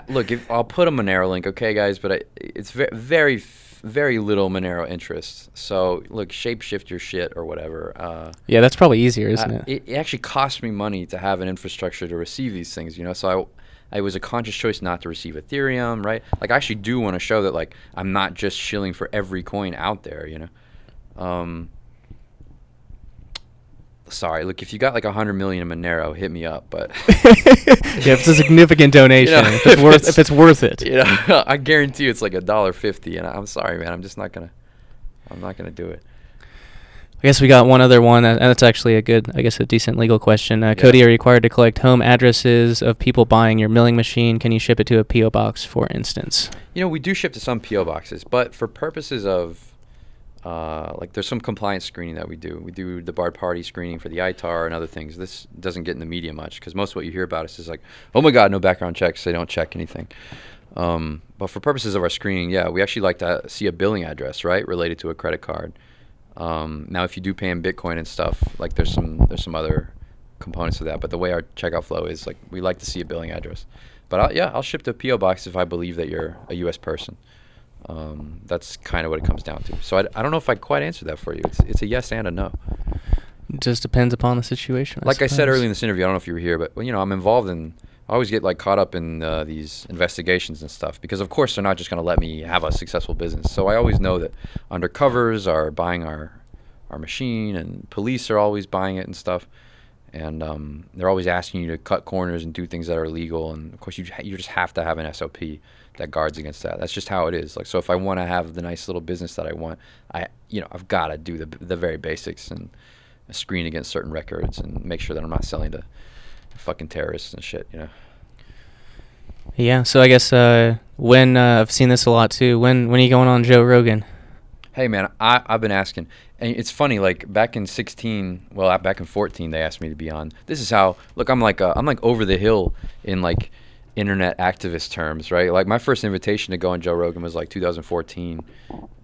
Look, I'll put a Monero link, okay, guys, but it's very, very little Monero interest. So, look, shapeshift your shit or whatever. Yeah, that's probably easier, isn't it? It actually costs me money to have an infrastructure to receive these things, So it was a conscious choice not to receive Ethereum, right? Like, I actually do want to show that, like, I'm not just shilling for every coin out there, Sorry, look, if you got like 100 million in Monero, hit me up. But yeah, if it's a significant donation, if it's worth it, I guarantee you it's like $1.50. And I'm sorry, man, I'm not gonna do it. I guess we got one other one, and that's actually a decent legal question. Cody, are you required to collect home addresses of people buying your milling machine? Can you ship it to a PO box, for instance? We do ship to some PO boxes, but for purposes of like there's some compliance screening that we do. We do the barred party screening for the ITAR and other things. This doesn't get in the media much because most of what you hear about us is like, oh my God, no background checks. They don't check anything. But for purposes of our screening, yeah, we actually like to see a billing address, right, related to a credit card. Now, if you do pay in Bitcoin and stuff, like there's some other components to that. But the way our checkout flow is, like, we like to see a billing address. But I'll ship to a PO box if I believe that you're a U.S. person. That's kind of what it comes down to. So I don't know if I quite answered that for you. It's a yes and a no. It just depends upon the situation. Like I said earlier in this interview, I don't know if you were here, but I'm involved in. I always get like caught up in these investigations and stuff because, of course, they're not just going to let me have a successful business. So I always know that undercovers are buying our machine, and police are always buying it and stuff. And they're always asking you to cut corners and do things that are illegal. And of course, you just have to have an SOP that guards against that. That's just how it is. Like, so if I want to have the nice little business that I want, I've got to do the very basics and screen against certain records and make sure that I'm not selling to fucking terrorists and shit. Yeah. So I guess when I've seen this a lot too. When are you going on Joe Rogan? Hey man, I've been asking, and it's funny. Like back in 14, they asked me to be on. This is how. Look, I'm like over the hill in like internet activist terms, right? Like my first invitation to go on Joe Rogan was like 2014,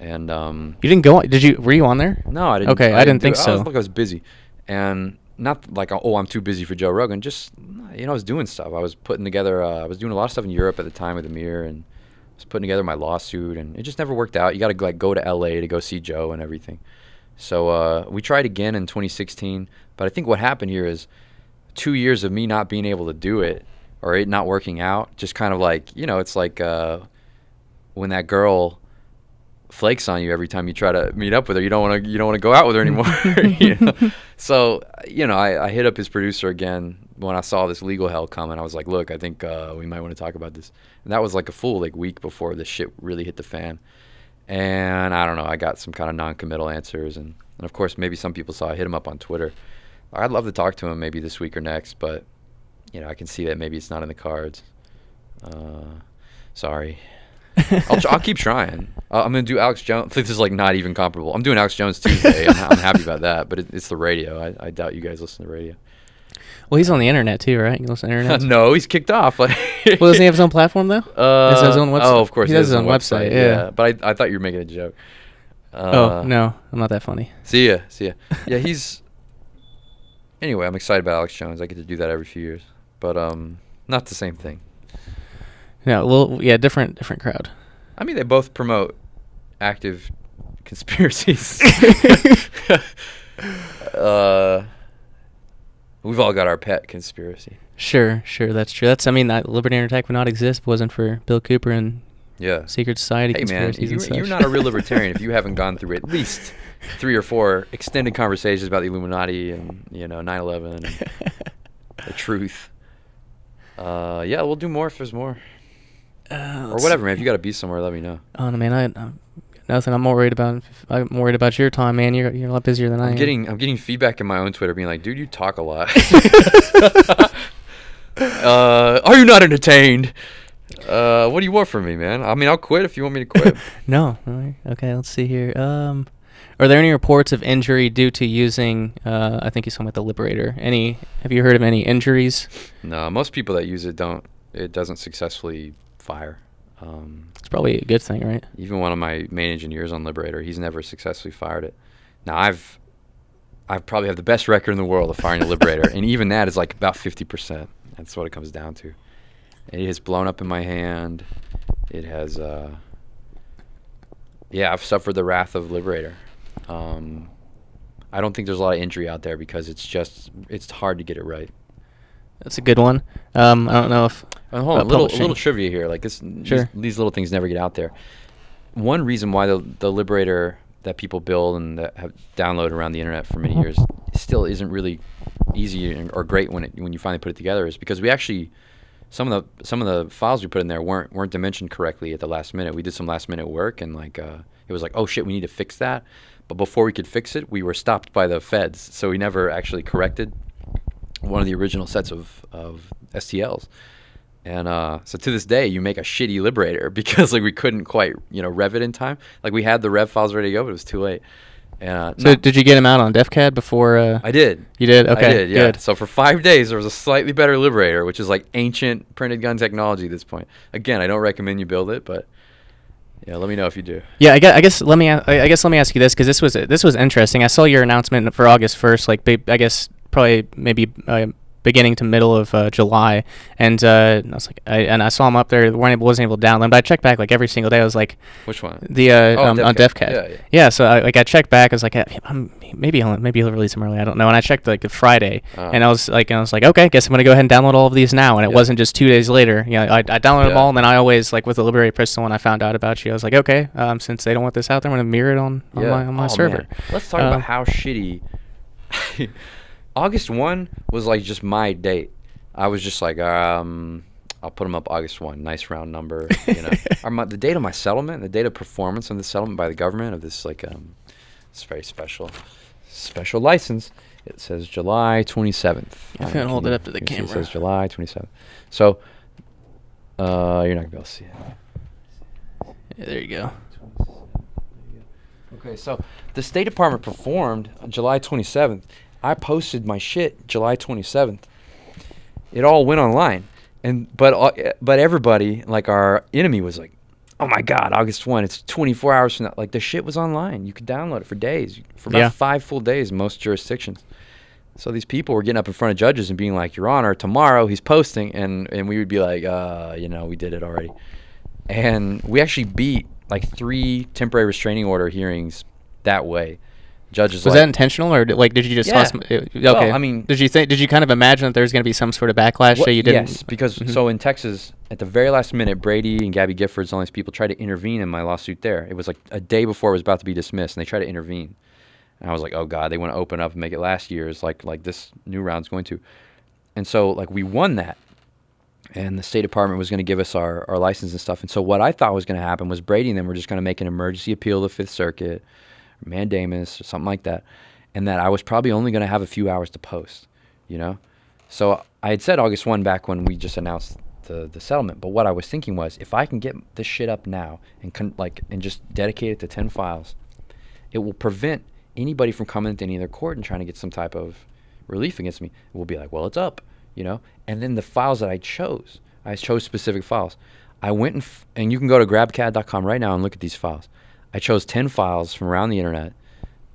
and you didn't go on? Were you on there? No, I didn't. Okay, I didn't think so. I was busy, and not like I'm too busy for Joe Rogan. Just I was doing stuff. I was putting together. I was doing a lot of stuff in Europe at the time with Amir, and I was putting together my lawsuit, and it just never worked out. You got to like go to LA to go see Joe and everything. So we tried again in 2016, but I think what happened here is 2 years of me not being able to do it or it not working out. Just kind of like it's like when that girl flakes on you every time you try to meet up with her. You don't want to go out with her anymore. So I hit up his producer again when I saw this legal hell coming. I was like, look, I think we might want to talk about this. And that was like a full week before this shit really hit the fan. And I don't know, I got some kind of non-committal answers, and of course maybe some people saw I hit him up on Twitter. I'd love to talk to him maybe this week or next, but I can see that maybe it's not in the cards. Sorry. I'll keep trying. I'm gonna do Alex Jones. This is like not even comparable. I'm doing Alex Jones Tuesday. I'm happy about that, but it's the radio. I doubt you guys listen to radio. Well, he's on the internet too, right? You listen to the internet? No, he's kicked off. Well, doesn't he have his own platform though? He has his own website. Oh, of course, he has his own website. Yeah, but I thought you were making a joke. Oh no, I'm not that funny. See ya. Yeah, he's. Anyway, I'm excited about Alex Jones. I get to do that every few years, but not the same thing. No, well, yeah, different crowd. I mean, they both promote active conspiracies. We've all got our pet conspiracy. Sure, that's true. I mean, that Libertarian Attack would not exist if it wasn't for Bill Cooper and secret society conspiracies and such. You're not a real libertarian if you haven't gone through at least 3 or 4 extended conversations about the Illuminati and 9/11 and the truth. Yeah, we'll do more if there's more. Or whatever, man. If you got to be somewhere, let me know. Oh no, man. Nothing. I'm more worried about your time, man. You're a lot busier than I am. I'm getting feedback in my own Twitter, being like, "Dude, you talk a lot. Are you not entertained? What do you want from me, man? I mean, I'll quit if you want me to quit." No. Okay, let's see here. Are there any reports of injury due to using? I think he's talking about the Liberator. Have you heard of any injuries? No, most people that use it don't. It doesn't successfully fire. It's probably a good thing, right? Even one of my main engineers on Liberator, he's never successfully fired it. Now I probably have the best record in the world of firing a Liberator, and even that is like about 50%. That's what it comes down to. It has blown up in my hand. It has, I've suffered the wrath of Liberator. I don't think there's a lot of injury out there because it's hard to get it right. That's a good one. I don't know if. Hold on, a little trivia here. Like this, sure. These little things never get out there. One reason why the Liberator that people build and that have downloaded around the internet for many years still isn't really easy or great when you finally put it together is because we actually some of the files we put in there weren't dimensioned correctly at the last minute. We did some last minute work and it was like, oh shit, we need to fix that. But before we could fix it, we were stopped by the feds, so we never actually corrected one of the original sets of STLs. And so to this day, you make a shitty Liberator because we couldn't quite rev it in time. We had the rev files ready to go, but it was too late. So did you get them out on DefCAD before? I did. You did? Okay, I did, yeah. Good. So for 5 days, there was a slightly better Liberator, which is like ancient printed gun technology at this point. Again, I don't recommend you build it, but yeah, let me know if you do. Yeah, I guess let me ask you this because this was interesting. I saw your announcement for August 1st. I guess probably maybe beginning to middle of July, and I was like, I saw them up there. Wasn't able to download them, but I checked back every single day. I was like, which one? The on DefCAD. Yeah. So I checked back. I was like, maybe he'll release them early. I don't know. And I checked the Friday, and I was like, okay, guess I'm gonna go ahead and download all of these now. And it wasn't just 2 days later. I downloaded them all, and then I always with the Liberator pistol. When I found out about you, I was like, okay, since they don't want this out there, I'm gonna mirror it on my server. Man. Let's talk about how shitty. August 1 was just my date. I was just like, I'll put them up August 1. Nice round number. The date of my settlement, the date of performance on the settlement by the government of this it's very special license. It says July 27th. I'm gonna hold it up to the camera. It says July 27th. So you're not gonna be able to see it. Yeah, there you go. Okay, so the State Department performed on July 27th. I posted my shit July 27th. It all went online, but everybody, our enemy, was like, "Oh my God, August 1! It's 24 hours from now." The shit was online. You could download it for days, for about 5 full days in most jurisdictions. So these people were getting up in front of judges and being like, "Your Honor, tomorrow he's posting," and we would be like, we did it already," and we actually beat 3 temporary restraining order hearings that way. Judges was that intentional, or did you just okay? Well, I mean, did you kind of imagine that there was going to be some sort of backlash that you didn't? Yes, because so in Texas, at the very last minute, Brady and Gabby Giffords, all these people tried to intervene in my lawsuit there. It was a day before it was about to be dismissed, and they tried to intervene. And I was like, oh God, they want to open up and make it last year's like this new round's going to. And so we won that, and the State Department was going to give us our license and stuff. And so what I thought was going to happen was Brady and them were just going to make an emergency appeal to the 5th Circuit, mandamus or something like that, and that I was probably only going to have a few hours to post, So I had said August 1 back when we just announced the settlement, but what I was thinking was, if I can get this shit up now and just dedicate it to 10 files, it will prevent anybody from coming to any other court and trying to get some type of relief against me. It will be like, well, it's up, and then the files that I chose specific files. I went and you can go to grabcad.com right now and look at these files. I chose 10 files from around the internet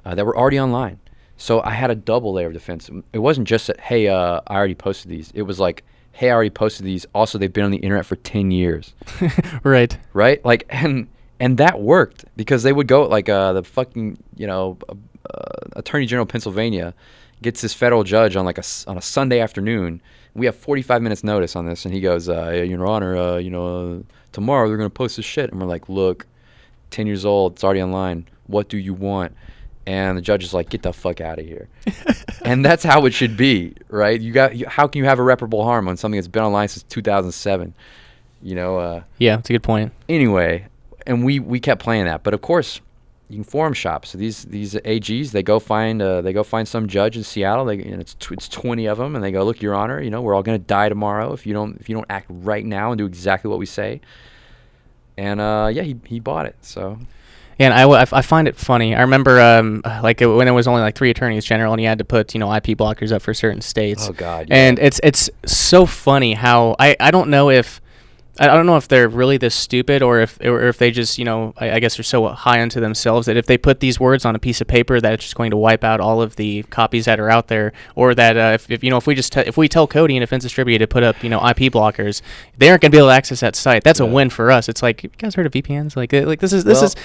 that were already online. So I had a double layer of defense. It wasn't just that, hey, I already posted these. It was like, hey, I already posted these. Also, they've been on the internet for 10 years. Right. Right? And that worked because they would go the fucking, Attorney General of Pennsylvania gets this federal judge on on a Sunday afternoon. We have 45 minutes notice on this, and he goes, Your Honor, tomorrow they're going to post this shit. And we're like, look, 10 years old, it's already online. What do you want? And the judge is like, get the fuck out of here. And that's how it should be, right? How can you have irreparable harm on something that's been online since 2007? Yeah, that's a good point. Anyway, and we kept playing that. But of course, you can forum shop. So these AGs, they go find some judge in Seattle. It's 20 of them, and they go, look, Your Honor, we're all going to die tomorrow if you don't act right now and do exactly what we say. And he bought it. So. And I find it funny. I remember when there was only like 3 attorneys general, and you had to put IP blockers up for certain states. Oh God! Yeah. And it's so funny how I don't know if they're really this stupid, or if they just I guess they're so high unto themselves that if they put these words on a piece of paper that it's just going to wipe out all of the copies that are out there, or that if we tell Cody and Defense Distributed to put up IP blockers, they aren't going to be able to access that site. That's a win for us. It's like, you guys heard of VPNs? Like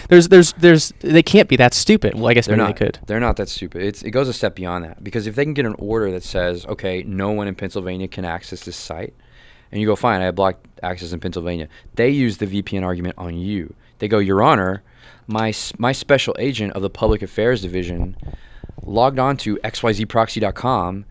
there's they can't be that stupid. Well, I guess maybe they could. They're not that stupid. It goes a step beyond that, because if they can get an order that says, okay, no one in Pennsylvania can access this site, and you go, fine, I have blocked access in Pennsylvania. They use the VPN argument on you. They go, Your Honor, my special agent of the Public Affairs Division logged on to xyzproxy.com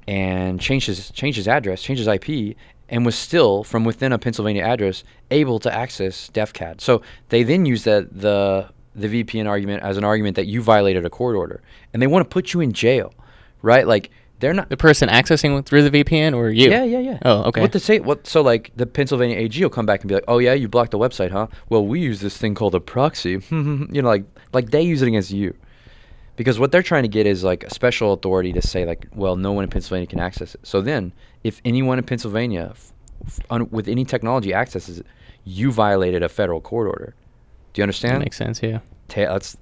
and changed his address, changed his IP, and was still, from within a Pennsylvania address, able to access DefCAD. So they then use the VPN argument as an argument that you violated a court order, and they want to put you in jail, right? Like, they're not the person accessing through the VPN, or you? Yeah. Oh, okay. So like the Pennsylvania AG will come back and be like, oh yeah, you blocked the website, huh? Well, we use this thing called a proxy. Like they use it against you, because what they're trying to get is like a special authority to say like, well, no one in Pennsylvania can access it. So then, if anyone in Pennsylvania with any technology accesses it, you violated a federal court order. Do you understand? That makes sense. Yeah. That's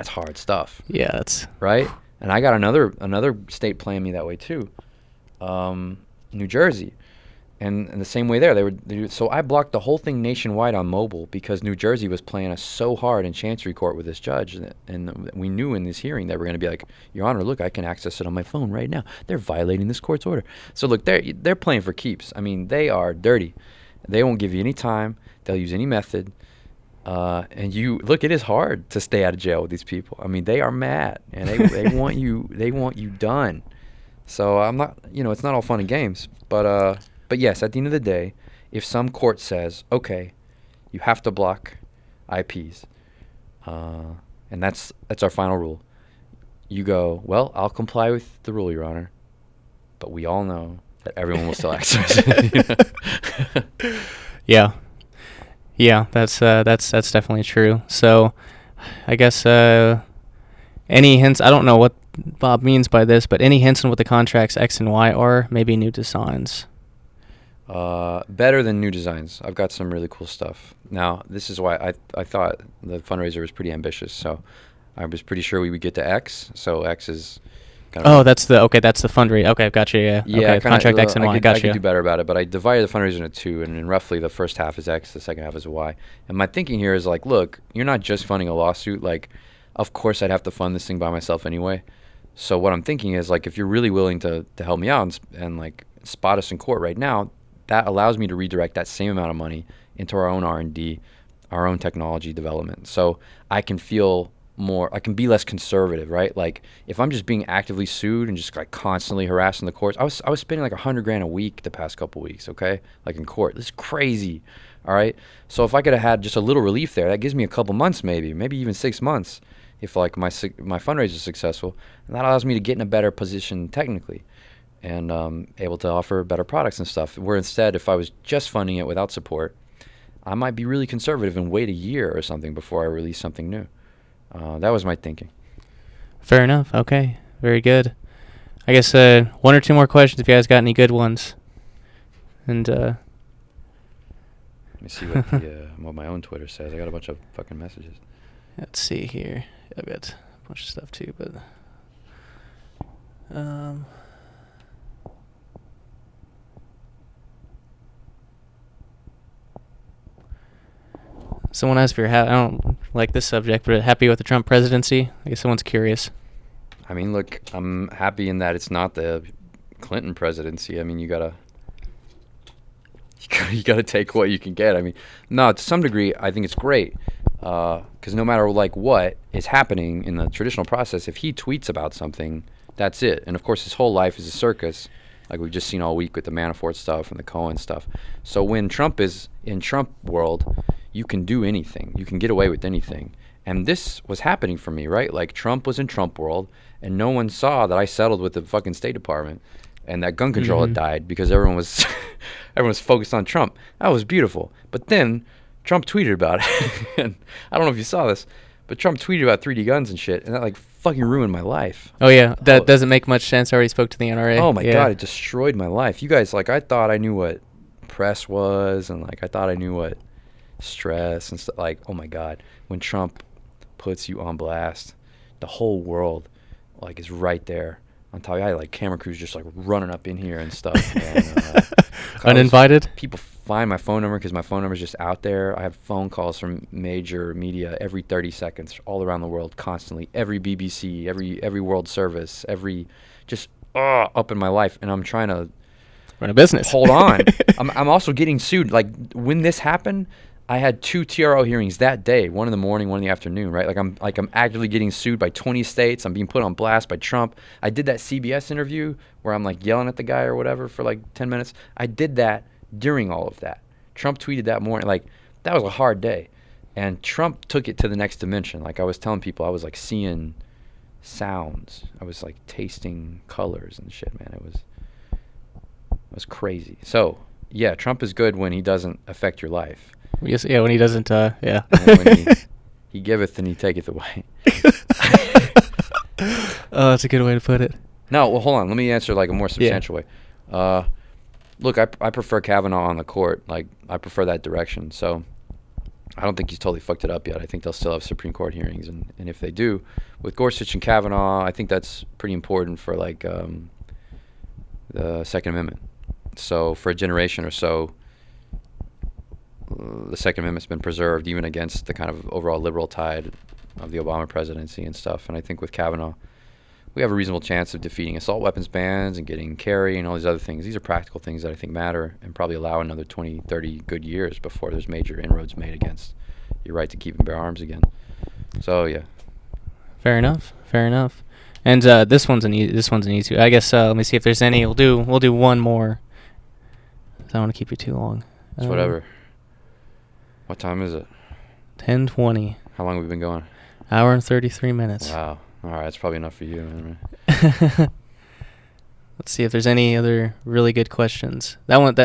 hard stuff. Yeah, that's right. And I got another state playing me that way too, New Jersey, and the same way there. So I blocked the whole thing nationwide on mobile because New Jersey was playing us so hard in Chancery Court with this judge, and we knew in this hearing that we're going to be like, Your Honor, look, I can access it on my phone right now. They're violating this court's order. So look, they're playing for keeps. I mean, they are dirty. They won't give you any time. They'll use any method. And it is hard to stay out of jail with these people. I mean, they are mad, and they want you done. So I'm not, it's not all fun and games, but yes, at the end of the day, if some court says, okay, you have to block IPs, and that's our final rule, you go, well, I'll comply with the rule, Your Honor, but we all know that everyone will still access it. Yeah. Yeah, that's definitely true. So, I guess any hints? I don't know what Bob means by this, but any hints on what the contracts X and Y are? Maybe new designs. Better than new designs. I've got some really cool stuff. Now, this is why I thought the fundraiser was pretty ambitious. So, I was pretty sure we would get to X. So X is. That's the fundraiser. Okay, gotcha. Yeah. Okay, contract X and Y. Gotcha. I could do better about it, but I divided the fundraiser into 2, and roughly the first half is X, the second half is Y. And my thinking here is like, look, you're not just funding a lawsuit. Like, of course I'd have to fund this thing by myself anyway. So what I'm thinking is like, if you're really willing to help me out and like spot us in court right now, that allows me to redirect that same amount of money into our own R&D, our own technology development. So I can be less conservative, right? Like if I'm just being actively sued and just like constantly harassing the courts, I was spending like $100,000 a week the past couple weeks, okay? Like in court, this is crazy, all right? So if I could have had just a little relief there, that gives me a couple months maybe even 6 months if like my fundraiser is successful, and that allows me to get in a better position technically and able to offer better products and stuff. Where instead, if I was just funding it without support, I might be really conservative and wait a year or something before I release something new. That was my thinking. Fair enough. Okay. Very good. I guess 1 or 2 more questions if you guys got any good ones. And let me see what my own Twitter says. I got a bunch of fucking messages. Let's see here. I've got a bunch of stuff too, but someone asked if you're I don't like this subject, but happy with the Trump presidency. I guess someone's curious. I mean, look, I'm happy in that it's not the Clinton presidency. I mean, you gotta take what you can get. I mean, no, to some degree, I think it's great because no matter like what is happening in the traditional process, if he tweets about something, that's it. And of course, his whole life is a circus, like we've just seen all week with the Manafort stuff and the Cohen stuff. So when Trump is in Trump world, you can do anything. You can get away with anything. And this was happening for me, right? Like Trump was in Trump world, and no one saw that I settled with the fucking State Department, and that gun control had died because everyone was everyone was focused on Trump. That was beautiful. But then Trump tweeted about it, and I don't know if you saw this, but Trump tweeted about 3D guns and shit, and that like fucking ruined my life. Oh yeah, that doesn't make much sense. I already spoke to the NRA. Oh my god, it destroyed my life. You guys, like, I thought I knew what press was, and like I thought I knew what stress and stuff. Like, oh my god, when Trump puts you on blast, the whole world like is right there on top. I had like camera crews just like running up in here and stuff. And, uninvited. People find my phone number because my phone number is just out there. I have phone calls from major media every 30 seconds all around the world, constantly. Every BBC, every world service, every just up in my life, and I'm trying to run a business. Hold on. I'm also getting sued. Like when this happened, I had 2 TRO hearings that day, one in the morning, one in the afternoon, right? I'm actively getting sued by 20 states. I'm being put on blast by Trump. I did that CBS interview where I'm like yelling at the guy or whatever for like 10 minutes. I did that during all of that. Trump tweeted that morning. Like, that was a hard day. And Trump took it to the next dimension. Like I was telling people, I was like seeing sounds. I was like tasting colors and shit, man. It was crazy. So, yeah, Trump is good when he doesn't affect your life. Yes, yeah, when he doesn't, yeah. And when he giveth and he taketh away. Oh, that's a good way to put it. No, well, hold on. Let me answer like a more substantial way. Look, I prefer Kavanaugh on the court. Like, I prefer that direction. So I don't think he's totally fucked it up yet. I think they'll still have Supreme Court hearings. And if they do, with Gorsuch and Kavanaugh, I think that's pretty important for like the Second Amendment. So for a generation or so, the Second Amendment's been preserved even against the kind of overall liberal tide of the Obama presidency and stuff. And I think with Kavanaugh, we have a reasonable chance of defeating assault weapons bans and getting carry and all these other things. These are practical things that I think matter and probably allow another 20, 30 good years before there's major inroads made against your right to keep and bear arms again. So, yeah. Fair enough. And this one's an easy. I guess let me see if there's any. We'll do one more. I don't want to keep you too long. It's whatever. What time is it? 10:20. How long have we been going? Hour and 33 minutes. Wow. All right, that's probably enough for you. Let's see if there's any other really good questions. That one's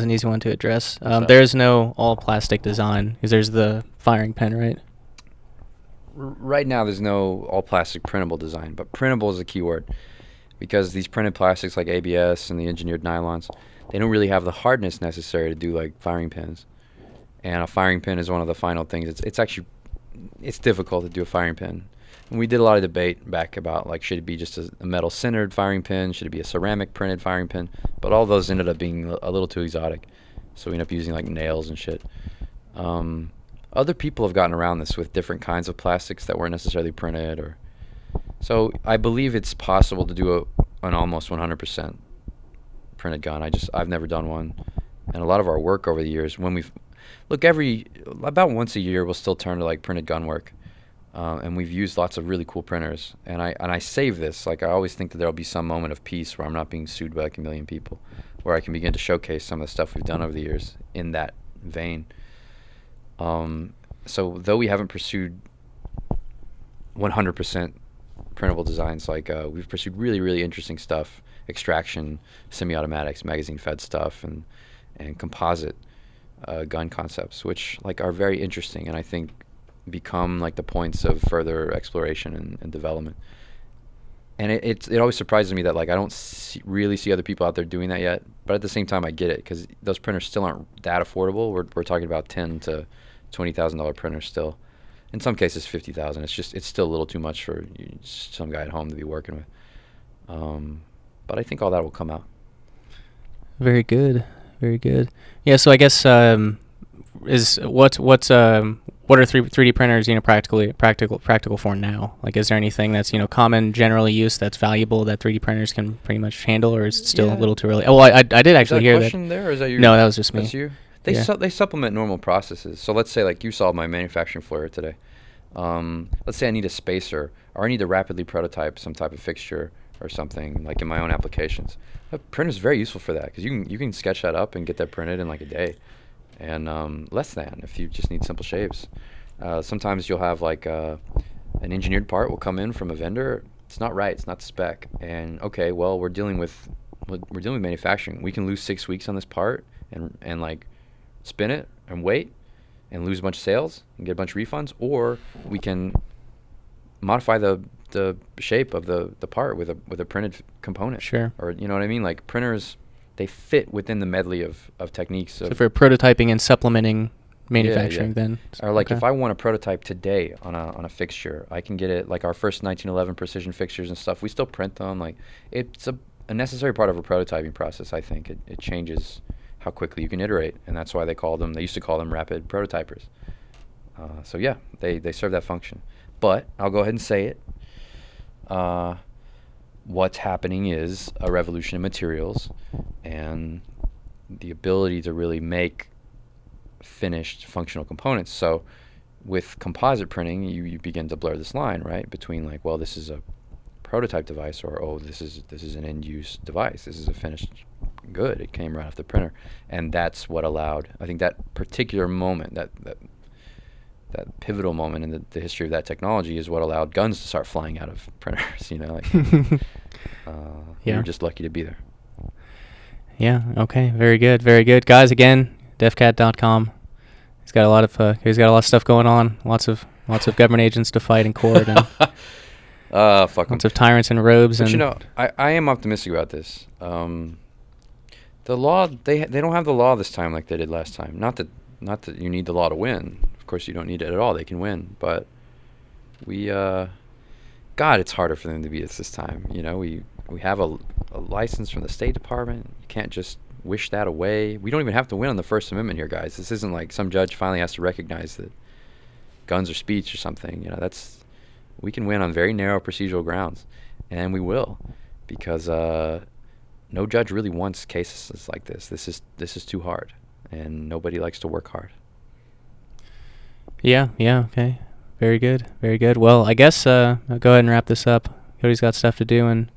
an easy one to address. There's no all plastic design because there's the firing pin, right? Right now, there's no all plastic printable design, but printable is the key word because these printed plastics like ABS and the engineered nylons, they don't really have the hardness necessary to do like firing pins. And a firing pin is one of the final things. It's difficult to do a firing pin. And we did a lot of debate back about like should it be just a metal centered firing pin, should it be a ceramic printed firing pin? But all those ended up being a little too exotic, so we ended up using like nails and shit. Other people have gotten around this with different kinds of plastics that weren't necessarily printed, so I believe it's possible to do an almost 100% printed gun. I've never done one, and a lot of our work over the years when about once a year we'll still turn to like printed gun work. And we've used lots of really cool printers, and I save this. Like I always think that there'll be some moment of peace where I'm not being sued by like a million people, where I can begin to showcase some of the stuff we've done over the years in that vein. So though we haven't pursued 100% printable designs, like we've pursued really, really interesting stuff, extraction, semi-automatics, magazine-fed stuff, and composite gun concepts, which like are very interesting, and I think become like the points of further exploration and development. And it always surprises me that like I don't really see other people out there doing that yet, but at the same time I get it because those printers still aren't that affordable. We're talking about $10,000 to $20,000 printers still. In some cases $50,000. It's still a little too much for some guy at home to be working with. But I think all that will come out. Very good. Yeah, so I guess what are 3D printers, practical for now? Like, is there anything that's, common, generally used that's valuable that 3D printers can pretty much handle, or is it still a little too early? Oh, well, I did actually hear that. Is that a question there, or is that your? No, that was just me. That's you? They supplement normal processes. So let's say, like, you saw my manufacturing floor today. Let's say I need a spacer, or I need to rapidly prototype some type of fixture or something, like in my own applications. A printer is very useful for that, because you can sketch that up and get that printed in like a day, and less than if you just need simple shapes. Sometimes you'll have like an engineered part will come in from a vendor. It's not right. It's not spec. And okay, well, we're dealing with manufacturing. We can lose 6 weeks on this part and like spin it and wait and lose a bunch of sales and get a bunch of refunds, or we can modify the shape of the part with a printed component. Sure. Or you know what I mean? Like printers, they fit within the medley of techniques. So for prototyping and supplementing manufacturing, then. Or like if I want a prototype today on a fixture, I can get it. Like our first 1911 precision fixtures and stuff, we still print them. Like it's a necessary part of a prototyping process. I think it changes how quickly you can iterate, and that's why they used to call them rapid prototypers. So yeah, they serve that function. But I'll go ahead and say it. What's happening is a revolution in materials and the ability to really make finished functional components. So with composite printing, you begin to blur this line, right, between like, well, this is a prototype device, or oh, this is an end-use device. This is a finished good. It came right off the printer, and that's what allowed. I think that particular moment, that pivotal moment in the history of that technology, is what allowed guns to start flying out of printers. We were just lucky to be there. Yeah. Okay. Very good. Very good, guys. Again, defcat.com. He's got a lot of stuff going on. Lots of government agents to fight in court, and fuck lots of tyrants in robes. But I am optimistic about this. The law, they don't have the law this time like they did last time. Not that you need the law to win. Of course, you don't need it at all. They can win, but it's harder for them to beat us this time. We have a license from the State Department. You can't just wish that away. We don't even have to win on the First Amendment here, guys. This isn't like some judge finally has to recognize that guns are speech or something. We can win on very narrow procedural grounds, and we will, because no judge really wants cases like this. This is too hard, and nobody likes to work hard. Yeah, okay. Very good. Well, I guess I'll go ahead and wrap this up. Cody's got stuff to do, and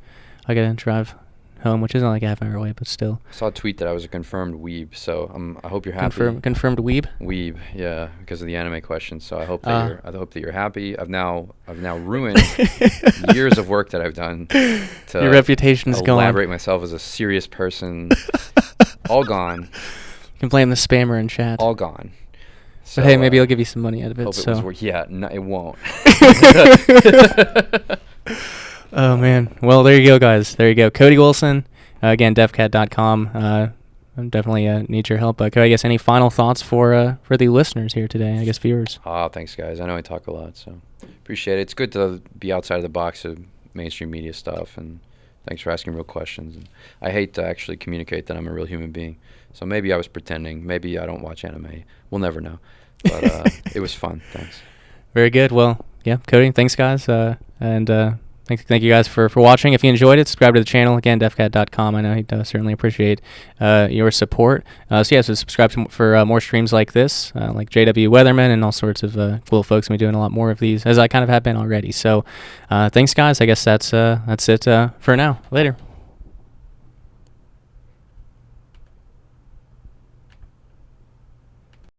I gotta drive home, which isn't like a half hour away, but still. I saw a tweet that I was a confirmed weeb, so I hope you're happy. Confirmed weeb? Weeb, yeah, because of the anime question. So I hope that you're happy. I've now ruined years of work that I've done to your reputation's gone. Elaborate myself as a serious person. All gone. You can blame the spammer in chat. All gone. So, but hey, maybe I'll give you some money out of it. It won't. Oh, man. Well, there you go, guys. There you go. Cody Wilson, again, defcat.com. I definitely need your help. Cody, I guess any final thoughts for the listeners here today, I guess viewers? Thanks, guys. I know I talk a lot, so appreciate it. It's good to be outside of the box of mainstream media stuff, and thanks for asking real questions. And I hate to actually communicate that I'm a real human being, so maybe I was pretending. Maybe I don't watch anime. We'll never know. But it was fun. Thanks. Very good. Well, yeah, Cody, thanks, guys. And thank you guys for watching. If you enjoyed it, subscribe to the channel. Again, defcat.com. I know he'd certainly appreciate your support. So subscribe for more streams like this, like JW Weatherman and all sorts of cool folks. We're doing a lot more of these, as I kind of have been already. So thanks, guys. I guess that's it for now. Later.